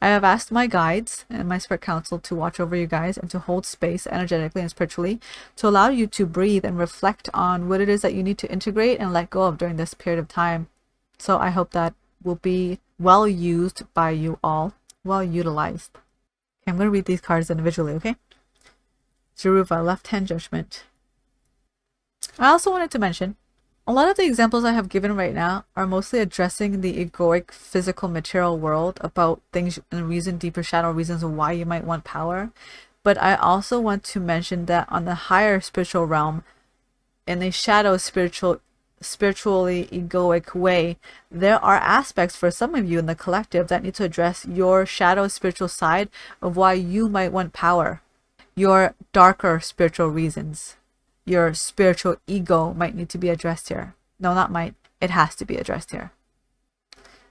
I have asked my guides and my spirit council to watch over you guys and to hold space energetically and spiritually to allow you to breathe and reflect on what it is that you need to integrate and let go of during this period of time. So I hope that will be well used by you all, well utilized. Okay, I'm going to read these cards individually, okay? Jeruva, left-hand judgment. I also wanted to mention, a lot of the examples I have given right now are mostly addressing the egoic, physical, material world about things and deeper shadow reasons of why you might want power. But I also want to mention that on the higher spiritual realm, in a shadow spiritually egoic way, there are aspects for some of you in the collective that need to address your shadow spiritual side of why you might want power. Your darker spiritual reasons. Your spiritual ego might need to be addressed here. No, not might. It has to be addressed here.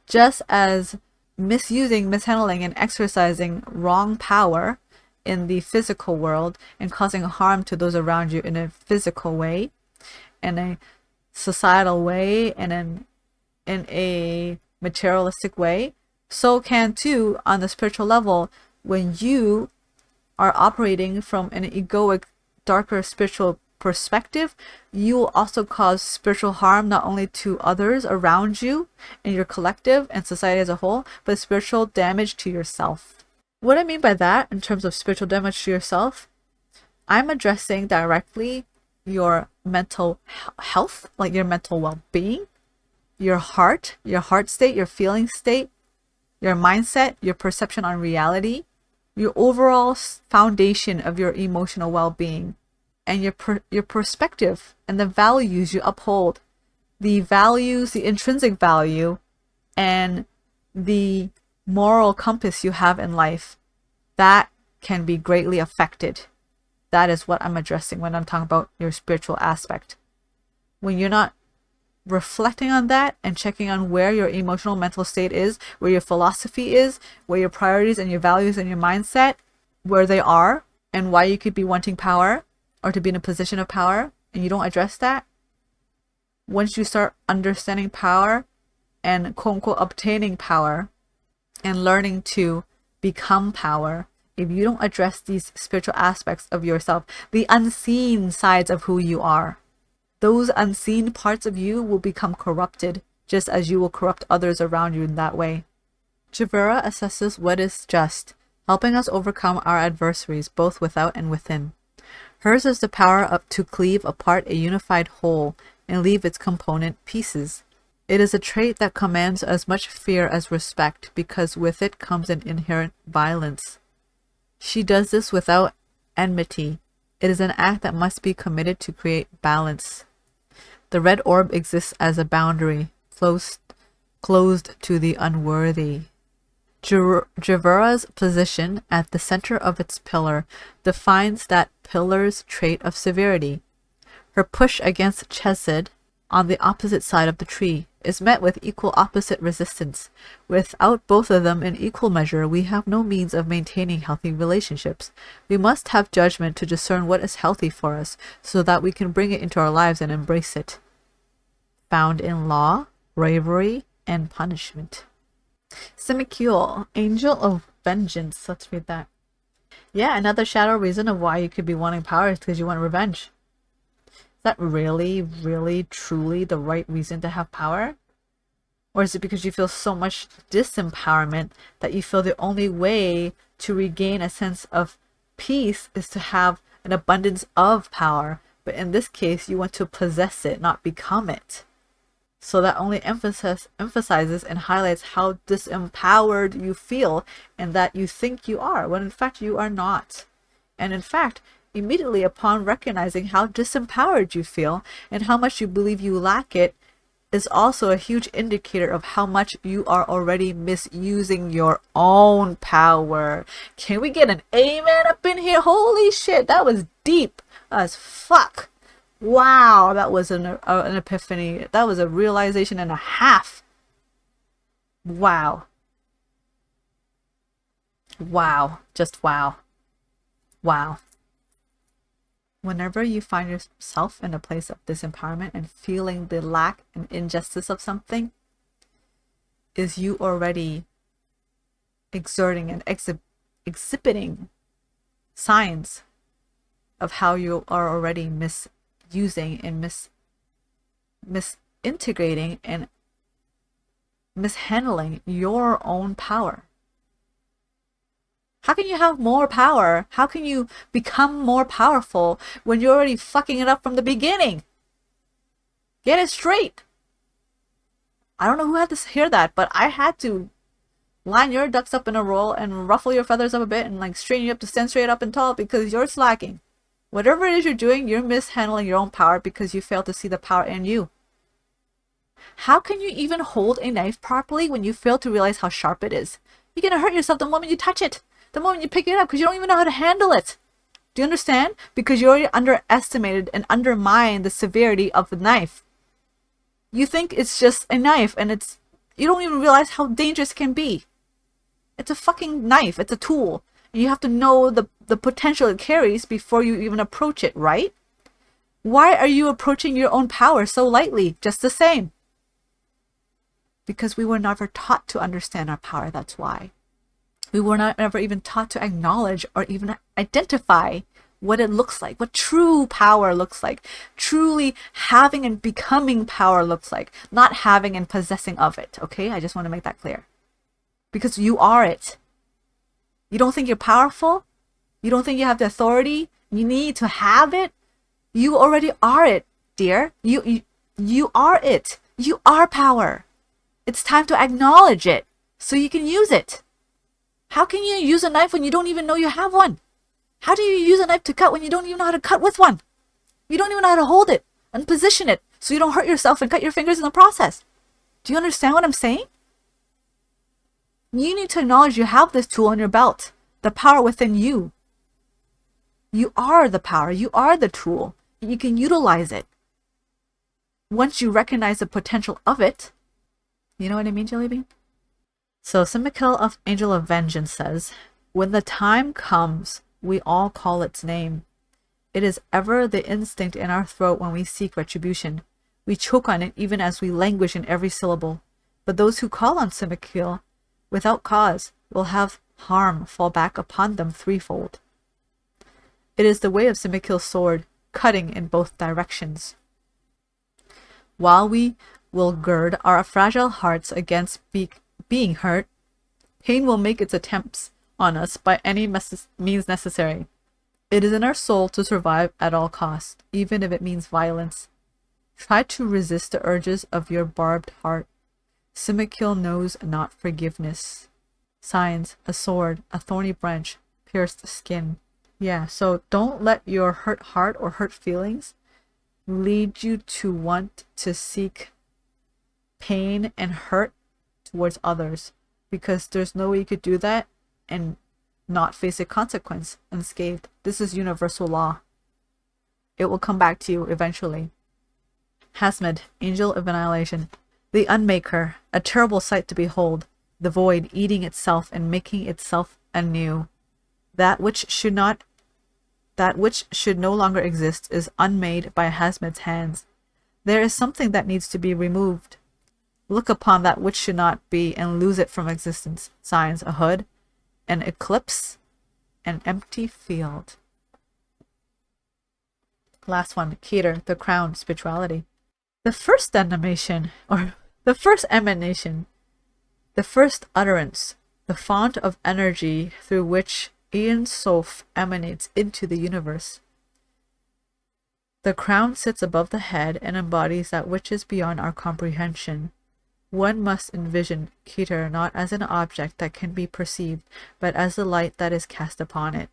Just as misusing, mishandling, and exercising wrong power in the physical world and causing harm to those around you in a physical way, in a societal way, and in a materialistic way, so can too on the spiritual level when you are operating from an egoic, darker spiritual perspective, you will also cause spiritual harm not only to others around you and your collective and society as a whole, but spiritual damage to yourself. What I mean by that in terms of spiritual damage to yourself, I'm addressing directly your mental health, like your mental well-being, your heart state, your feeling state, your mindset, your perception on reality, your overall foundation of your emotional well-being, and your perspective and the values you uphold, the values, the intrinsic value, and the moral compass you have in life, that can be greatly affected. That is what I'm addressing when I'm talking about your spiritual aspect. When you're not reflecting on that and checking on where your emotional mental state is, where your philosophy is, where your priorities and your values and your mindset, where they are, and why you could be wanting power or to be in a position of power, and you don't address that, once you start understanding power and quote unquote obtaining power and learning to become power, if you don't address these spiritual aspects of yourself, the unseen sides of who you are, those unseen parts of you will become corrupted, just as you will corrupt others around you in that way. Javera assesses what is just, helping us overcome our adversaries both without and within. Hers is the power to cleave apart a unified whole and leave its component pieces. It is a trait that commands as much fear as respect, because with it comes an inherent violence. She does this without enmity. It is an act that must be committed to create balance. The red orb exists as a boundary, closed to the unworthy. Javera's position at the center of its pillar defines that pillar's trait of severity. Her push against Chesed, on the opposite side of the tree, is met with equal opposite resistance. Without both of them in equal measure, we have no means of maintaining healthy relationships. We must have judgment to discern what is healthy for us, so that we can bring it into our lives and embrace it. Found in law, bravery, and punishment. Semikiel, angel of vengeance. Let's read that. Yeah, another shadow reason of why you could be wanting power is because you want revenge. Is that really, really, truly the right reason to have power? Or is it because you feel so much disempowerment that you feel the only way to regain a sense of peace is to have an abundance of power? But in this case, you want to possess it, not become it. So that only emphasizes and highlights how disempowered you feel and that you think you are, when in fact you are not. And in fact, immediately upon recognizing how disempowered you feel and how much you believe you lack it, is also a huge indicator of how much you are already misusing your own power. Can we get an amen up in here? Holy shit, that was deep as fuck. Wow, that was an epiphany. That was a realization and a half. Wow. Wow. Just wow. Wow. Whenever you find yourself in a place of disempowerment and feeling the lack and injustice of something, is you already exerting and exhibiting signs of how you are already misusing and misintegrating and mishandling your own power. How can you have more power? How can you become more powerful when you're already fucking it up from the beginning? Get it straight. I don't know who had to hear that, but I had to line your ducks up in a row and ruffle your feathers up a bit and like straighten you up to stand straight up and tall because you're slacking. Whatever it is you're doing, you're mishandling your own power because you fail to see the power in you. How can you even hold a knife properly when you fail to realize how sharp it is? You're gonna hurt yourself the moment you touch it. The moment you pick it up, because you don't even know how to handle it. Do you understand? Because you already underestimated and undermined the severity of the knife. You think it's just a knife and you don't even realize how dangerous it can be. It's a fucking knife. It's a tool. And you have to know the potential it carries before you even approach it, right? Why are you approaching your own power so lightly? Just the same. Because we were never taught to understand our power, that's why. We were not ever even taught to acknowledge or even identify what it looks like, what true power looks like, truly having and becoming power looks like, not having and possessing of it, okay? I just want to make that clear. Because you are it. You don't think you're powerful? You don't think you have the authority? You need to have it? You already are it, dear. You are it. You are power. It's time to acknowledge it so you can use it. How can you use a knife when you don't even know you have one? How do you use a knife to cut when you don't even know how to cut with one? You don't even know how to hold it and position it so you don't hurt yourself and cut your fingers in the process. Do you understand what I'm saying? You need to acknowledge you have this tool on your belt, the power within you. You are the power. You are the tool. You can utilize it. Once you recognize the potential of it, you know what I mean, Jelly Bean? So Simikill of Angel of Vengeance says, when the time comes, we all call its name. It is ever the instinct in our throat when we seek retribution. We choke on it even as we languish in every syllable. But those who call on Simikill without cause will have harm fall back upon them threefold. It is the way of Simikill's sword, cutting in both directions. While we will gird our fragile hearts against being hurt, pain will make its attempts on us by any means necessary. It is in our soul to survive at all costs, even if it means violence. Try to resist the urges of your barbed heart. Simikill knows not forgiveness. Signs: a sword, a thorny branch, pierced skin. Yeah, so don't let your hurt heart or hurt feelings lead you to want to seek pain and hurt towards others, because there's no way you could do that and not face a consequence unscathed. This is universal law. It will come back to you eventually. Hasmed, Angel of Annihilation. The Unmaker, a terrible sight to behold, the void eating itself and making itself anew. That which should no longer exist is unmade by Hasmed's hands. There is something that needs to be removed. Look upon that which should not be and lose it from existence. Signs: a hood, an eclipse, an empty field. Last one, Keter, the crown, spirituality. The first emanation, the first utterance, the font of energy through which Ein Sof emanates into the universe. The crown sits above the head and embodies that which is beyond our comprehension. One must envision Keter not as an object that can be perceived, but as the light that is cast upon it.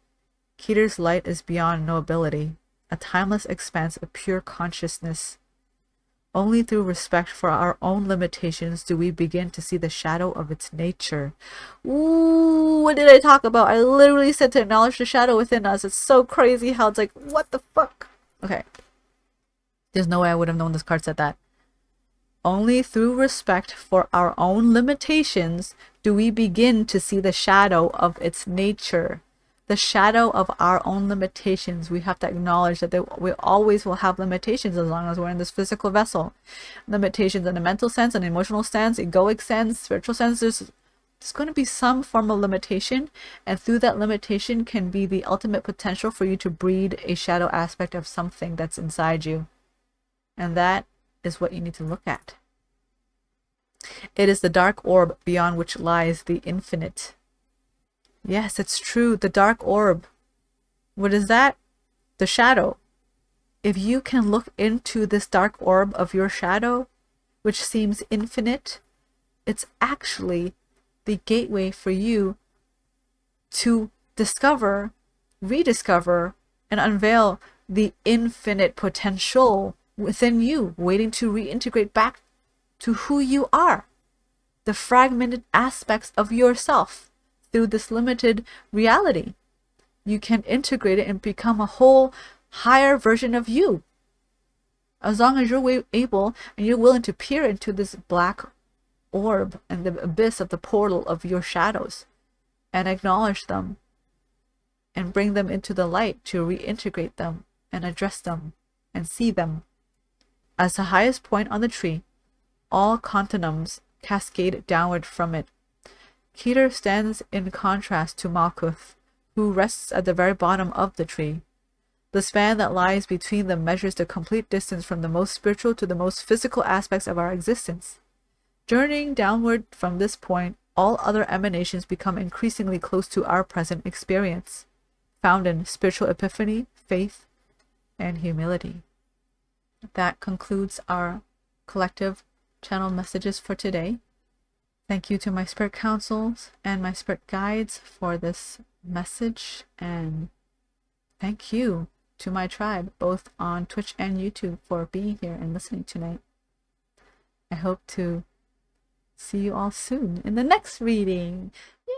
Keter's light is beyond knowability, a timeless expanse of pure consciousness. Only through respect for our own limitations do we begin to see the shadow of its nature. Ooh, what did I talk about? I literally said to acknowledge the shadow within us. It's so crazy how it's like, what the fuck? Okay. There's no way I would have known this card said that. Only through respect for our own limitations do we begin to see the shadow of its nature. The shadow of our own limitations. We have to acknowledge that we always will have limitations as long as we're in this physical vessel. Limitations in a mental sense, an emotional sense, egoic sense, spiritual sense. There's going to be some form of limitation, and through that limitation can be the ultimate potential for you to breed a shadow aspect of something that's inside you. And that is what you need to look at. It is the dark orb beyond which lies the infinite. Yes, it's true. The dark orb. What is that? The shadow. If you can look into this dark orb of your shadow, which seems infinite, it's actually the gateway for you to discover, rediscover, and unveil the infinite potential within you, waiting to reintegrate back to who you are, the fragmented aspects of yourself. Through this limited reality, you can integrate it and become a whole higher version of you. As long as you're able and you're willing to peer into this black orb and the abyss of the portal of your shadows and acknowledge them and bring them into the light to reintegrate them and address them and see them. As the highest point on the tree, all continuums cascade downward from it. Keter stands in contrast to Malkuth, who rests at the very bottom of the tree. The span that lies between them measures the complete distance from the most spiritual to the most physical aspects of our existence. Journeying downward from this point, all other emanations become increasingly close to our present experience, found in spiritual epiphany, faith, and humility. That concludes our collective channel messages for today. Thank you to my spirit councils and my spirit guides for this message, and thank you to my tribe, both on Twitch and YouTube, for being here and listening tonight. I hope to see you all soon in the next reading. Yay!